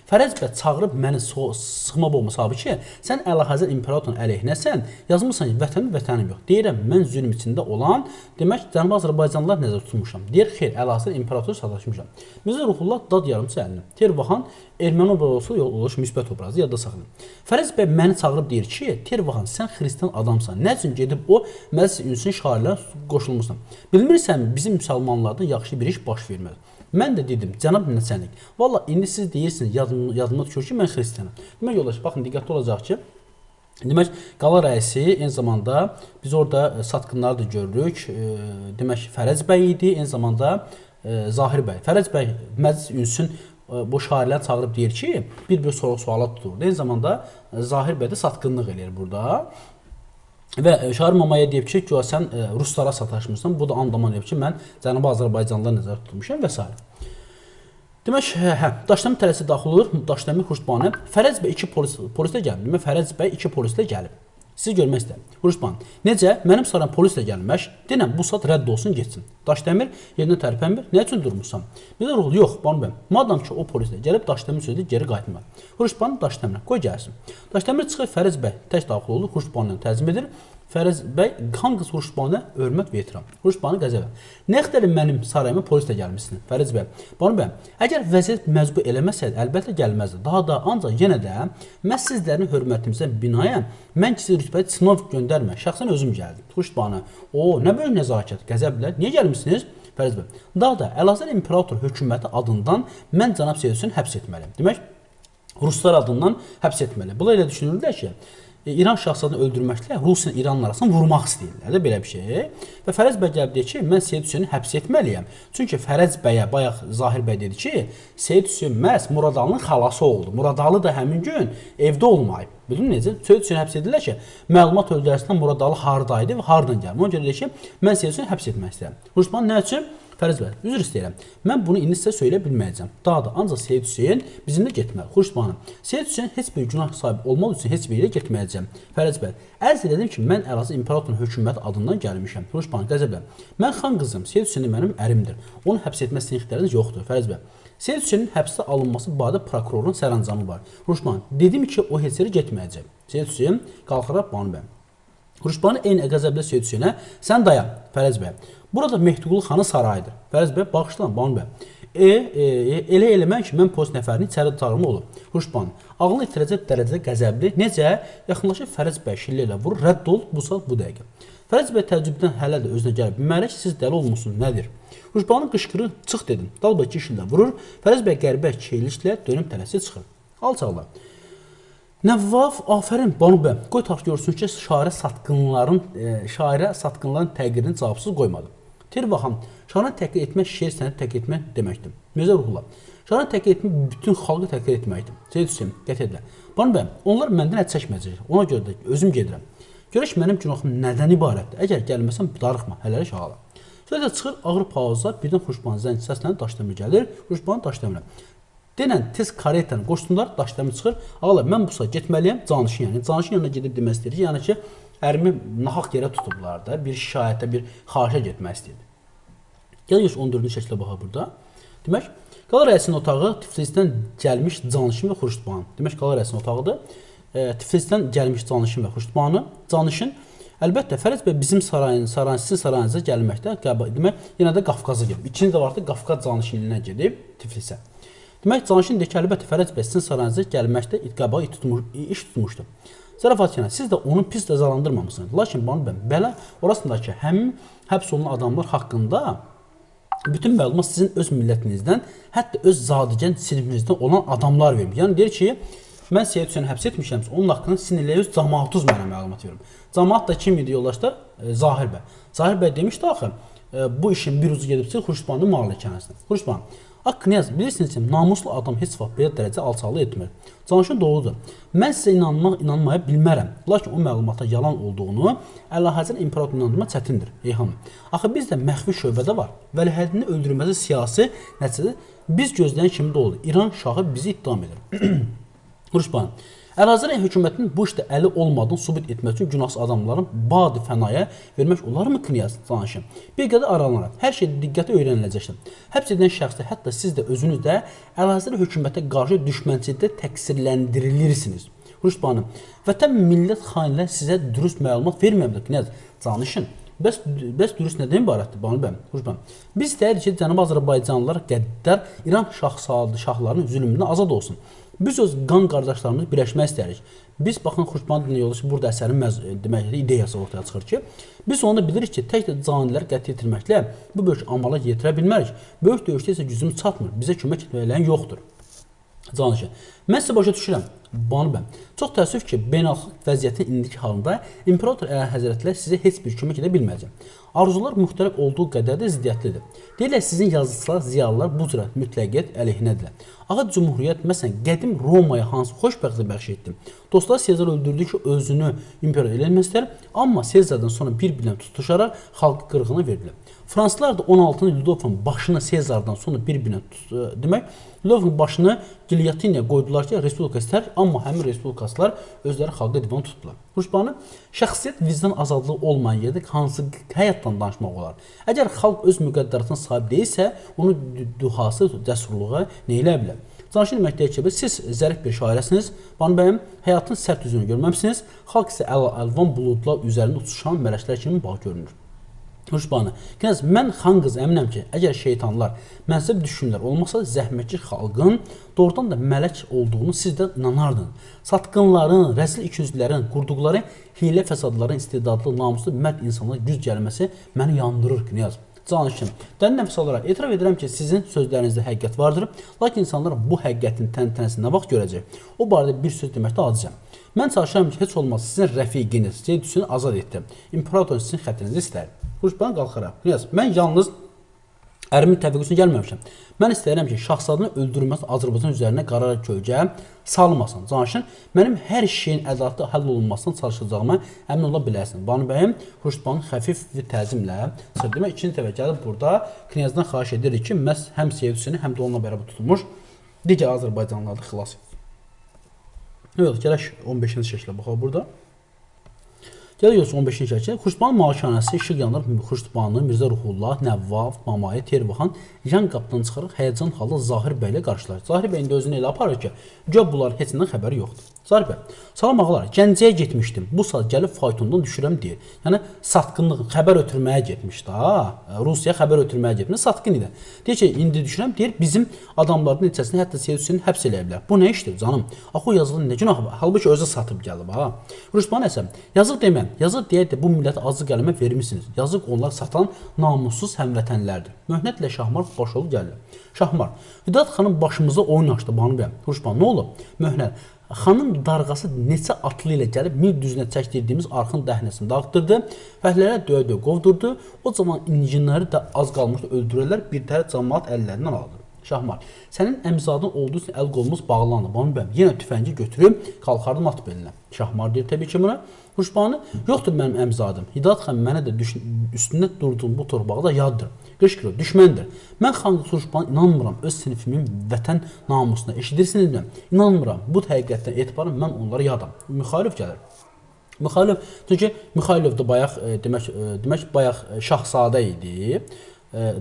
Fərəz bəy çağırıb məni sıxma olma sahibi ki, sən Əlahəzrət İmperatorun əleyhinəsən, yazmısan ki, vətənim yox. Deyirəm, mən zülm içində olan, demək, Cənubi Azərbaycanlılar nəzər tutmuşam. Deyir, xeyr, Əlahəzrət İmperator sataşmışam. Mirzə Ruhullah dad yarımçı əlini. Tirvaxan erməni obrazı yoldaşı müsbət obrazı yadda saxlayın. Fərəz bəy məni çağırıb deyir ki, Tirvaxan, sən xristian adamsan. Nə üçün gedib o məclis ünsün şairlərə qoşulmuşsan? Bilmirsən, bizim müsəlmanlardan yaxşı bir iş baş verməz. Mən də dedim, cənab nəçənlik. Valla indi siz deyirsiniz, yadıma düşür ki, mən xristianım. Demək yoldaş, baxın, diqqətli olacaq ki, demək, qala rəisi eyni zamanda biz orada satqınları da görürük. Demək, Fərəz bəy idi, eyni zamanda Zahir bəy. Fərəz bəy məclis ünsün bu şairləri çağırıb deyir ki, bir-bir suala tutur. Eyni zamanda Zahir bəy də satqınlıq eləyir burada. Və şair Mamaya deyib ki, sən ruslara sataşmışsan, bu da andaman deyib ki, mən Cənubi Azərbaycanlılar nəzərdə tutmuşam və s. Demək, Daşdəmir tələsi daxil olur, Daşdəmir Xurşudbanı. Fərəz bəy 2 polislə gəlib. Demək, Fərəz bəy 2 polislə gəlib. Siz görmək istəyir. Xurşudban, necə? Mənim saram polislə gəlmək, denəm, bu saat rədd olsun, getsin. Daşdəmir yerindən tərpənmir, nə üçün durmuşsam? Bizə ruhlu, yox, Banu bəy, madam ki, o polislə gəlib, Daşdəmir sözü geri qayıtmır. Xurşudban Daşdəmirə, qoy gəlsin. Daşdəmir çıxır, Fərəz bəy tək daxil olur, Xurşudbanla təzim edir. Fərəz bəy hangi Xurşudbana hörmət və ehtiram. Xurşudbanı qəzəbə. Nə xətəli mənim sarayıma polislə gəlmişsin, Fərəz bəy. Banu bəy, əgər vəziyyət məcbur eləməsəydi, əlbəttə gəlməzdi. Daha da ancaq yenə də mən sizlərin hörmətimizə binaən mən sizi rütbədə sınov göndərmə. Şəxsən özüm gəldim. Xurşudbana, nə böyük nəzakət, qəzəblə. Niyə gəlmisiniz? Fərəz bəy. Daha da Əlahəzrət İmperator hökuməti adından mən cənab Seyid Hüseyni həbs etməliyəm. Demək, Ruslar adından həbs etməli. Bunlar elə düşünürlər ki, İran şahzadını öldürməklə Rusiya ilə İranın arasını vurmaq istəyirlər də belə bir şey. Və Fərəz bəy gəlib deyir ki, mən Seyid Hüseyni həbs etməliyəm. Çünki Fərəz bəyə bayaq Zahir bəy dedi ki, Seyid Hüseyn məhz Muradalının xalası oldu. Muradalı da həmin gün evdə olmayıb. Bildin necə? Seyid Hüseyni həbs edirlər ki, məlumat öldürəsindən Muradalı hardaydı və hardan gəldi. Ona görə deyir ki, mən Seyid Hüseyni həbs etmək istəyirəm. Xurşudban nə üçün? Fərəz bəy, üzr istəyirəm. Mən bunu indi sizə söyləyə bilməyəcəm. Daha da ancaq Seyid Hüseyn bizimlə getməli. Xurşudbanım, Seyid Hüseyn heç bir günah sahibi olmaq üçün heç bir yerə getməyəcəm. Fərəz bəy, ərz elədim ki, mən Əlahəzrət İmperatorun hökuməti adından gəlmişəm. Xurşudbanım, qəzəblə. Mən xan qızım, Seyid Hüseyn mənim ərimdir. Onu həbs etmə sizin ixtiyarınız yoxdur. Fərəz bəy. Seyid Hüseynin həbsdə alınması barədə prokurorun sərəncamı var. Xurşudbanım, dedim ki, o heç yerə getməyəcək. Seyid Hüseyn qalxaraq Banu bəy. Xurşudbanı eyni qəzəblə Seyid Hüseynə, sən dayan, Fərəz bəy. Burada Mehdiqulu xanın sarayıdır. Fərəz bəy, bağışlan, Banu bəy. Elə eləmək ki, mən polis nəfərini içəri çağırma olur. Xurşudban, ağlını itirəcək dərəcədə qəzəbli. Necə? Yaxınlaşıb Fərəz bəy şillə ilə vurur, rədd ol, bu saat bu dəqiqə. Fərəz bəy təəccübdən hələ də özünə gəlib. Bilməli ki, siz dəli olmuşsunuz, nədir? Xuşbanın qışqırı çıx dedim. Dalbaki işində vurur. Fərəz bəy qəribə çeyliklə dönüb tələsi çıxır. Alçaqlar. Nəvvaf, afərin Banu bəy. Qoy tax görsün ki, şairə satqınların təqdirini cavabsız qoymadı. Tirvaxan, şairin təqdir etmək şeir sənəti təqdir etmək deməkdir. Mirzə Ruhullah, şairin təqdir etmək bütün xalqı təqdir etməkdir. Seyid Hüseyin, qəti edilə. Banu bəy, onlar məndən ət çəkməyəcək. Ona görə də özüm gedirəm. Görək mənim günahım nədən ibarətdir? Əgər gəlməsəm darıxma, hələlik ağla. Sonra çıxır ağır pauza, birdən Xuşbanın zənci səslənən Daşdəmir gəlir. Xuşbanın Daşdəmirə. Denən tez karetanı qoşsunlar, Daşdəmir çıxır. Ağalar, mən bu saat getməliyəm, Canişin yəni. Canişin yanına gedib demək istəyir ki, yəni ki, ərimi nahaq yerə tutublar da, bir şikayətə, bir xahişə getmək istəyirdi. Gəlir 14-cü şəklə baxaq burada. Demək, qala rəisinin otağı Tiflisdən gəlmiş Canişin və Xuşbanı. Demək, qala rəisinin otağıdır. Tiflisdən gəlmiş Canişin və Xuşbanı. Canişin, əlbəttə, Fərəz bəy bizim sizin sarayınıza gəlməkdə, demək, yenə də Qafqaza gedib. İkinci də vardı, Qafqaz Canişinliğinə gedib Tiflisə. Demək, Canişin deyir ki, əlbəttə, Fərəz bəy sizin sarayınıza gəlməkdə qabağa iş tutmuşdu. Zarafat yəni, siz də onu pis cəzalandırmamışsınız. Lakin Banu bəy, belə orasındakı həmin həbs olunan adamlar haqqında bütün məlumat sizin öz millətinizdən, hətta öz zadigən sinifimizdən olan adamlar verir. Yəni, deyir ki, mən Seyid Hüseyni həbs etmişəmsə, onun haqqında sinirlə öz cəmaatuz mənə məlumat verim. Cəmaat da kim idi yoldaşlar? Zahir bəy. Zahir bəy demişdi axı, bu işin bir ucu gedibsə Xuşbanın malikanəsinə. Xuşban, Knyaz, bilirsiniz ki, namuslu adam heç vaxt belə dərəcə alçaqlıq etmir. Canışın doğrudur. Mən sizə inanmaya bilmərəm. Lakin o məlumata yalan olduğunu Əlahəzrət imperator inandırma çətindir. Eyhanım. Axı bizdə məxfi şöbədə var. Vəlihədini öldürməsi siyasi nəticədə biz gözləyən kimi də oldu. İran şahı bizi ittiham edir. Xuşban, Əlahəzrət hökumətinin bu işdə əli olmadığını sübut etmək üçün günahsız adamların badi fənaya vermək olarmı Knyaz Canişin? Bir qədər aralanır. Hər şey diqqətə öyrəniləcəkdir. Həbs edən şəxsdə, hətta siz də özünüz də Əlahəzrət hökumətə qarşı düşmənçilikdə təqsirləndirilirsiniz. Xuşbanım, vətən millət xainlər sizə dürüst məlumat verməyibdir Knyaz Canişin. Bəs dürüst nədən ibarətdir Banu bəy? Xuşban, biz istəyirik ki, Cənubi Azərbaycanlılar qəddar İran şahlarının zülmündən azad olsun. Biz öz qan qardaşlarımız birləşmək istəyirik. Biz, baxın, Xuşbanın dinlə yolu ki, burada əsərin ideyası ortaya çıxır ki, biz onu bilirik ki, tək də caniləri qətl etdirməklə bu böyük amala yetirə bilmərik. Böyük döyüşdə isə gücümüz çatmır, bizə kömək etməklərin yoxdur. Canişin, mən sizə başa düşürəm, Banu bəy. Çox təəssüf ki, beynəlxalq vəziyyətin indiki halında İmperator Əlahəzrətlər sizə heç bir kömək edə bilməyəcək. Arzular müxtəlif olduğu qədər də ziddiyyətlidir. Deyirlər, sizin yazıçılar, ziyalılar bu cürə mütləqiyyət əleyhinədirlər. Ağa Cümhuriyyət, məsələn, qədim Romaya hansı xoşbəxtlik bəxş etdi? Dostlar Sezar öldürdü ki, özünü imperator eləməsizlər, amma Sezardan sonra bir-birinə tutuşaraq xalqı qırğına verdilər. Fransızlar da 16-cı Ludovicin başını Sezardan sonra bir-birinə demək, Ludovicin başını gilyotiniya qoydular ki, respublika istər, amma həmin respublikaçılar özləri xalqda divan tutdular. Xuşbanı, şəxsiyyət vicdan azadlığı olmayan yerdə hansı həyatdan danışmaq olar? Əgər xalq öz müqəddəratına sahib deyilsə, onu duhası, cəsurluğa neylə bilər? Canişin deməkdir ki, siz zərif bir şairəsiniz, Banu bəyim, həyatın sərt üzünü görməmişsiniz, xalq isə əlvan buludlar üzərində uçuşan mələklər kimi bağ görünür. Xuşbanı, mən xan qız əminəm ki, əgər şeytanlar, mənsəb düşünürlər olmasa zəhmətçi xalqın doğrudan da mələk olduğunu siz də inanardınız. Satqınların, rəzil ikiyüzlərin, qurduqları hiylə fəsadların istedadlı, namuslu, mərd insanlara güc gəlməsi məni yandırır Knyaz Canişin. Dərin nəfəs olaraq etiraf edirəm ki, sizin sözlərinizdə həqiqət vardır, lakin insanlar bu həqiqətin təntənəsi nə vaxt görəcək? O barədə bir söz deməkdə acizəm. Mən çalışıram ki, heç olmaz sizin rəfiqiniz, Seyid Hüseyni azad etdim. İmperator sizin xətrinizi istəyir. Xuşban qalxaram. Mən yalnız ərimin təvəqqə üçün gəlməmişəm. Mən istəyirəm ki, şahzadını öldürülməsi Azərbaycan üzərinə qara kölgə salmasın. Canişin, mənim hər şeyin ədalətli həll olunmasına çalışacağıma əmin ola bilərsin. Banu bəyim, Xuşbanın xəfif bir təzimlə, demək, ikinci dəfə gəlib burada Knyazdan xahiş edirik ki, məhz həm Seyid Hüseyni, həm də onunla bərabər tutulmuş digər Azərbaycanlıları xilas et. Evet, gələk 15-ci şəklə baxaq burada. Gələk 15-ci şəklə. Xuşbanın malikanəsi işıq yanır Xuşbanı, Mirzə Ruhullah, Nəvvaf, Mamayə, Tervaxan yan qapıdan çıxaraq həyəcan halda Zahir bəylə qarşılar. Zahir bəyin də özünü elə aparır ki, göb bunların heç nədən xəbəri yoxdur. Zahir bəy, salam ağalar, Gəncəyə getmişdim. Bu saat gəlib faytondan düşürəm deyir. Yəni satqınlıq, xəbər ötürməyə getmişdi ha. Rusiya xəbər ötürməyə getmiş, satqın idi. Deyir ki, indi düşürəm deyir, bizim adamların neçəsini hətta Seyid Hüseyni həbs eləyə. Bu nə işdir canım? Axı o yazılı nə günah var? Halbuki özü satıb gəlib ha. Ruslan Əsəm, yazıq demən, yazıq deyə də bu millətə azı qələmə vermisiniz. Yazıq onlar satan namussuz həmvətənlərdir. Möhnətlə Şahmar başolu gəlir. Şahmar, Hüdad xanım başımıza oyun açdı Banu bəy. Ruslan, nə olub? Möhnət, xanın darğası neçə atlı ilə gəlib mil düzünə çəkdirdiyimiz arxın dəhnəsini dağıtdırdı, fəhlərə döyə-döyə qovdurdu. O zaman incinləri də az qalmışdı öldürürlər, bir tərəf cəmaət əllərindən aldı. Şahmar, sənin əmzadın olduğu üçün əl qolumuz bağlandı. Banu bəy, yenə tüfəngi götürüb qalxardım at belinə. Şahmar deyir təbii ki buna. Ruşbanı, yoxdur mənim əmzadım. Hidayət xan mənə də üstündə durduğum bu torbaqda yaddır. Qışqırır, düşməndir. Mən xan Ruşbanı inanmıram öz sinifimin vətən namusuna. Eşidirsiniz mi? İnanmıram. Bu həqiqətdən etibarən mən onlara yadam. Mixailov gəlir. Mixailov, çünki Mixailov da bayaq demək bayaq şahzadə idi.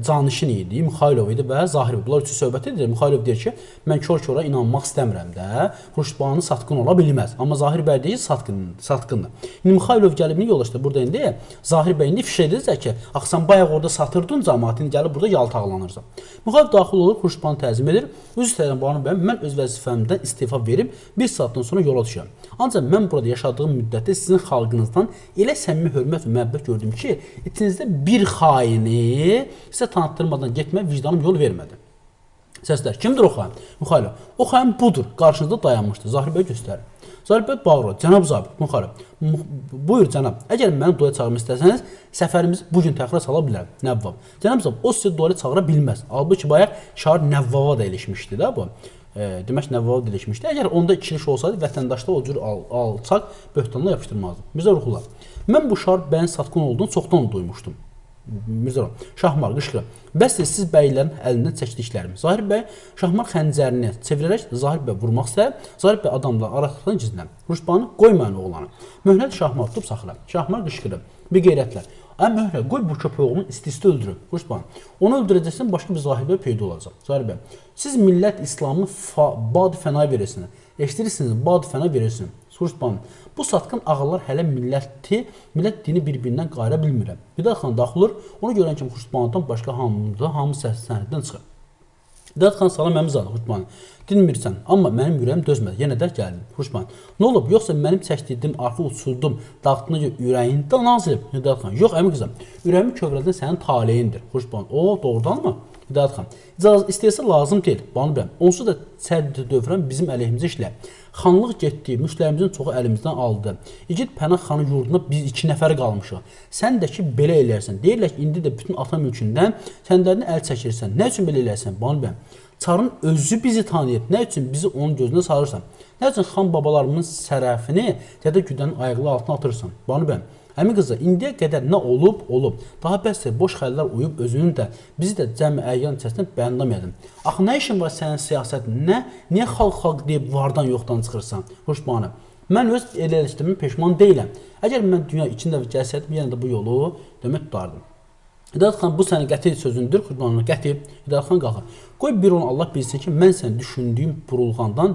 Canişin idi, Mixailov idi və Zahir bəy. Bunlar üçün söhbət edir. Mixailov deyir ki, mən kör-köra inanmaq istəmirəm də. Ruşbanı satqın ola bilməz. Amma Zahir bəy deyir, satqındır. İndi Mixailov gəlib nə yollaşdı burada indi? Zahir bəy indi fiş edirsə ki, axı sən bayaq orada satırdın cəmaatini, gəlib burada yaltaqlanırsan. Mixailov daxil olur, Ruşbanı təzim edir. Üzr istəyirəm Banu bəy, mən öz vəzifəmdən istefa verib bir saatdan sonra yola düşürəm. Ancaq mən burada yaşadığım müddətdə sizin xalqınızdan elə səmimi hörmət və məhəbbət gördüm ki, içinizdə bir xaini sizə tanıtdırmadan getmək vicdanım yol vermədi. Səslər, kimdir o xain? Mixailov, o xain budur, qarşınızda dayanmışdır. Zahir bəy göstərir. Zahir bəy bağırır, cənab zabit, Mixailov, buyur cənab, əgər məni duaya çağırmaq istəsəniz, səfərimizi bugün təxirə sala bilərəm, Nəvvav. Cənab zabit, o sizi duaya çağıra bilməz. Halbuki bayaq şair Nəvvava da ilişmişdi də bu. Demək Nəvvava da ilişmişdi. Əgər onda ikiliş olsaydı, vətəndaşda o cür alçaq böhtanla yapışdırmazdı. Mirzə Ruhullah, mən bu şair bəyin satqın olduğunu çoxdan duymuşdum. Mirzə Şahmar qışqırır. Bəs siz bəylərin əlindən çəkdiklərim. Zahir bəy Şahmar xəncərini çevirərək Zahir bəy vurmaq istər. Zahir bəy adamlar arasından gizlənir. Ruşbanı qoymayın oğlanı. Möhnət Şahmar tutub saxlar. Şahmar qışqırır. Bir qeyrətlər. Ay möhnət, qoy bu köpək oğlunu isti-isti öldürün. Ruşbanı. Onu öldürəcəksən, başqa bir Zahir bəy peyda olacaq. Zahir bəy. Siz millət İslamı bad fəna verirsiniz. Eşitirirsiniz, bad fəna verirsiniz. Ruşbanı. Bu satqın ağalar hələ millət dini bir-birindən qayıra bilmirəm. Hidayət xan daxil olur, onu görən kimi Xuşbandan başqa hamı səhsənlikdən çıxır. Hidayət xan salam əmizadı Xuşbanı. Dinmirsən, amma mənim ürəyim dözmədi. Yenə də gəldim. Xuşbanı. Nə olub? Yoxsa mənim çəkdirdiyim arxı uçurdum, dağıtdığına görə ürəyində nazilib. Hidayət xan. Yox əmi qızım, ürəyimi kövrəldən sənin taleyindir. Xuşbanı. O, doğrudanmı? Hidayət xan. İcazə istəyirsə lazım deyil. Banu bəy. Onsuz da sərdi dövrən bizim əleyhimizə işlə. Xanlıq getdi, müştərimizin çoxu əlimizdən aldı. İgid Pənah xanın yurdunda biz 2 nəfər qalmışıq. Sən də ki, belə eləyərsən. Deyirlər ki, indi də bütün ata mülkündən səndərini əl çəkirsən. Nə üçün belə eləyərsən, Banu bəy? Çarın özü bizi tanıyıb. Nə üçün bizi onun gözünə salırsan? Nə üçün xan babalarımın sərəfini Dədə Güdənin ayaqları altına atırsan? Banu bəy, əmi qızı, indiyə qədər nə olub, olub. Daha bəsdir, boş xəyallar uyub özünün də, bizi də cəmi əyyan içərisində bəyəndamayadın. Axı, nə işin var sənin siyasətin? Niyə xalq deyib vardan yoxdan çıxırsan? Ruşbanı, mən öz elələşdirimin peşman deyiləm. Əgər mən dünya içində gəlsəydim, yenə də bu yolu demək tutardım. Hidayət xan bu sənin qəti sözündür, Xuşbanına qəti. Hidayət xan qalxır. Qoy bir onu Allah bilsin ki, mən səni düşdüyüm burulğandan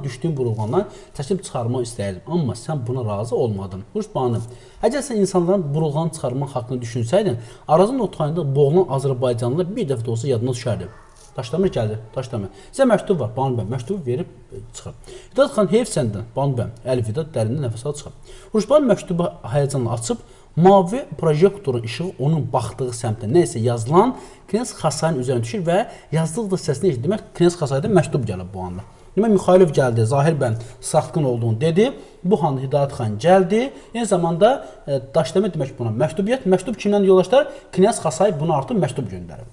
çəkib çıxarmaq istəyirdim. Amma sən buna razı olmadın. Xuşbanı, əgər sən insanların burulğanı çıxarmaq haqqını düşünsəydin, Arazın o tayında boğulan Azərbaycanlılar bir dəfə də olsa yadına düşərdi. Daşdəmir gəldi, Daşdəmir. Sizə məktub var, Banu bəy, məktubu verib çıxır. Hidayət xan heyf səndən, Banu bəy, Əlvida dərindən nəfəs alıb çıxır. Xuşbanı məktubu həyəcanla açıb, mavi projektorun işığı onun baxdığı səmtdə nəysə yazılan Knyaz Xasayın üzərinə düşür və yazdıqda səsini eşidir. Demək, Knyaz Xasaydan məktub gəlib bu anda. Demək, Mixailov gəldi, Zahir bəyin satqın olduğunu dedi. Bu anda Hidayət xan gəldi. Eyni zamanda Daşdəmir demək buna məktubiyyət. Məktub kimdən yollaşdılar? Knyaz Xasay buna artıq məktub göndərib.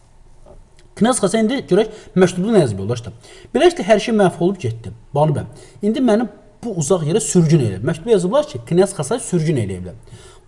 Knyaz Xasay indi görək məktubda nə yazıb yollaşdı. Beləliklə hər şey məhv olub getdi. Banu bəy, indi mənim bu uzaq yerə sürgün eləyib. Məktubda yazıblar ki, Knyaz Xasay sürgün eləyiblər.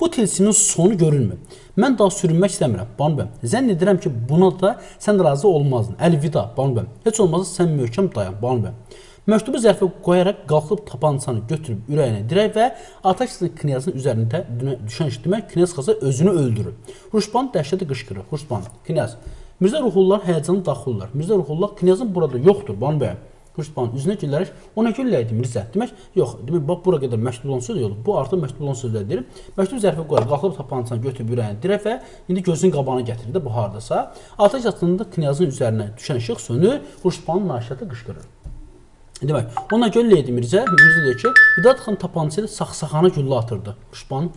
Bu tilsimin sonu görünmür. Mən daha sürünmək istəmirəm, Banu bəy. Zənn edirəm ki, buna da sən razı olmazdın. Əlvida, Banu bəy. Heç olmazsa sən möhkəm dayan, Banu bəy. Məktubu zərfə qoyaraq qalxıb tapançanı götürüb ürəyinə dirək və Ataşsızın Knyazın üzərində düşən işitmək Knyaz Xasay özünü öldürür. Ruşban dəhşətə qışqırır. Ruşban, Knyaz. Mirzə Ruhullah həyəcanı daxillər. Mirzə Ruhullah Knyazın burada yoxdur, Banu bəy. Xurşudbanın üzünə gülərək, ona gülləydi Mirzə. Demək, yox, demək, bax, bura qədər məktub olan söz yox, bu artıq məktub olan sözlər deyir. Məktub zərfə qoyur, qalxıb tapançanı götürüb ürəyini dirək və indi gözünün qabağına gətirir də bu hardasa. Atəş açılında knyazın üzərinə düşən işıq sönür, Xurşudbanın naşatı qışqırır. Demək, ona gölləydi Mirzə deyir ki, Vidad xan tapançı ilə saxsaxana güllə atırdı. Xurşudbanı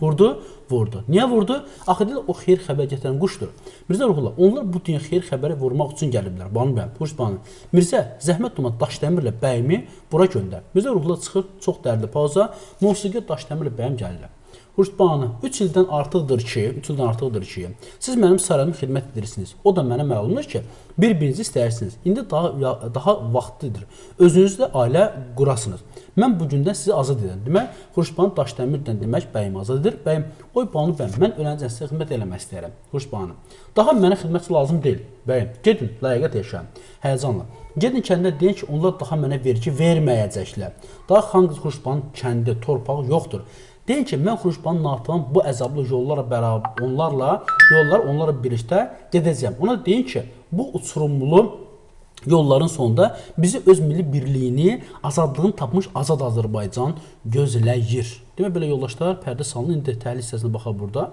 vurdu. Niyə vurdu? Axı deyil, o xeyir xəbər gətirən quşdur. Mirzə Ruhullah, onlar bu dünya xeyir xəbəri vurmaq üçün gəliblər. Banu bəyəm, Xurşudbanı. Mirzə, zəhmət olma Daşdəmirlə bəyimi bura göndər. Mirzə Ruhullah çıxır, çox dərdi pauza, musiqi Daşdəmirlə bəyim gəlirlər. Xurşudbanı, 3 ildən artıqdır ki, siz mənim sarayımı xidmət edirsiniz. O da mənə məlumdur ki, bir-birinizi istəyirsiniz. İndi daha vaxtıdır. Özünüzlə ailə qurasınız. Mən bugündən sizi azad edirəm. Demək, Xurşudbanı Daşdəmirdən demək bəyim azad edir. Bəyim, oy Banu bəyim, mən öləncə sizə xidmət eləmək istəyirəm. Xurşudbanı, daha mənə xidmətçi lazım deyil. Bəyim, gedin, layiqət yaşayın. Həyəcanla. Gedin kəndə deyin ki, onlar daha mənə vergi verməyəcəklər. Daha xan qız Xurşudbanın kəndi, torpağı yoxdur. Deyin ki, mən Xurşudbanın Natanın bu əzablı yollara bərabər, onlarla birlikdə gedəcəm. Ona deyin ki, bu uçurumlu yolların sonunda bizi öz milli birliyini, azadlığını tapmış Azad Azərbaycan gözləyir. Demək, belə yoldaşlar, pərdə salının indi təhlil hissəsinə baxaq burada.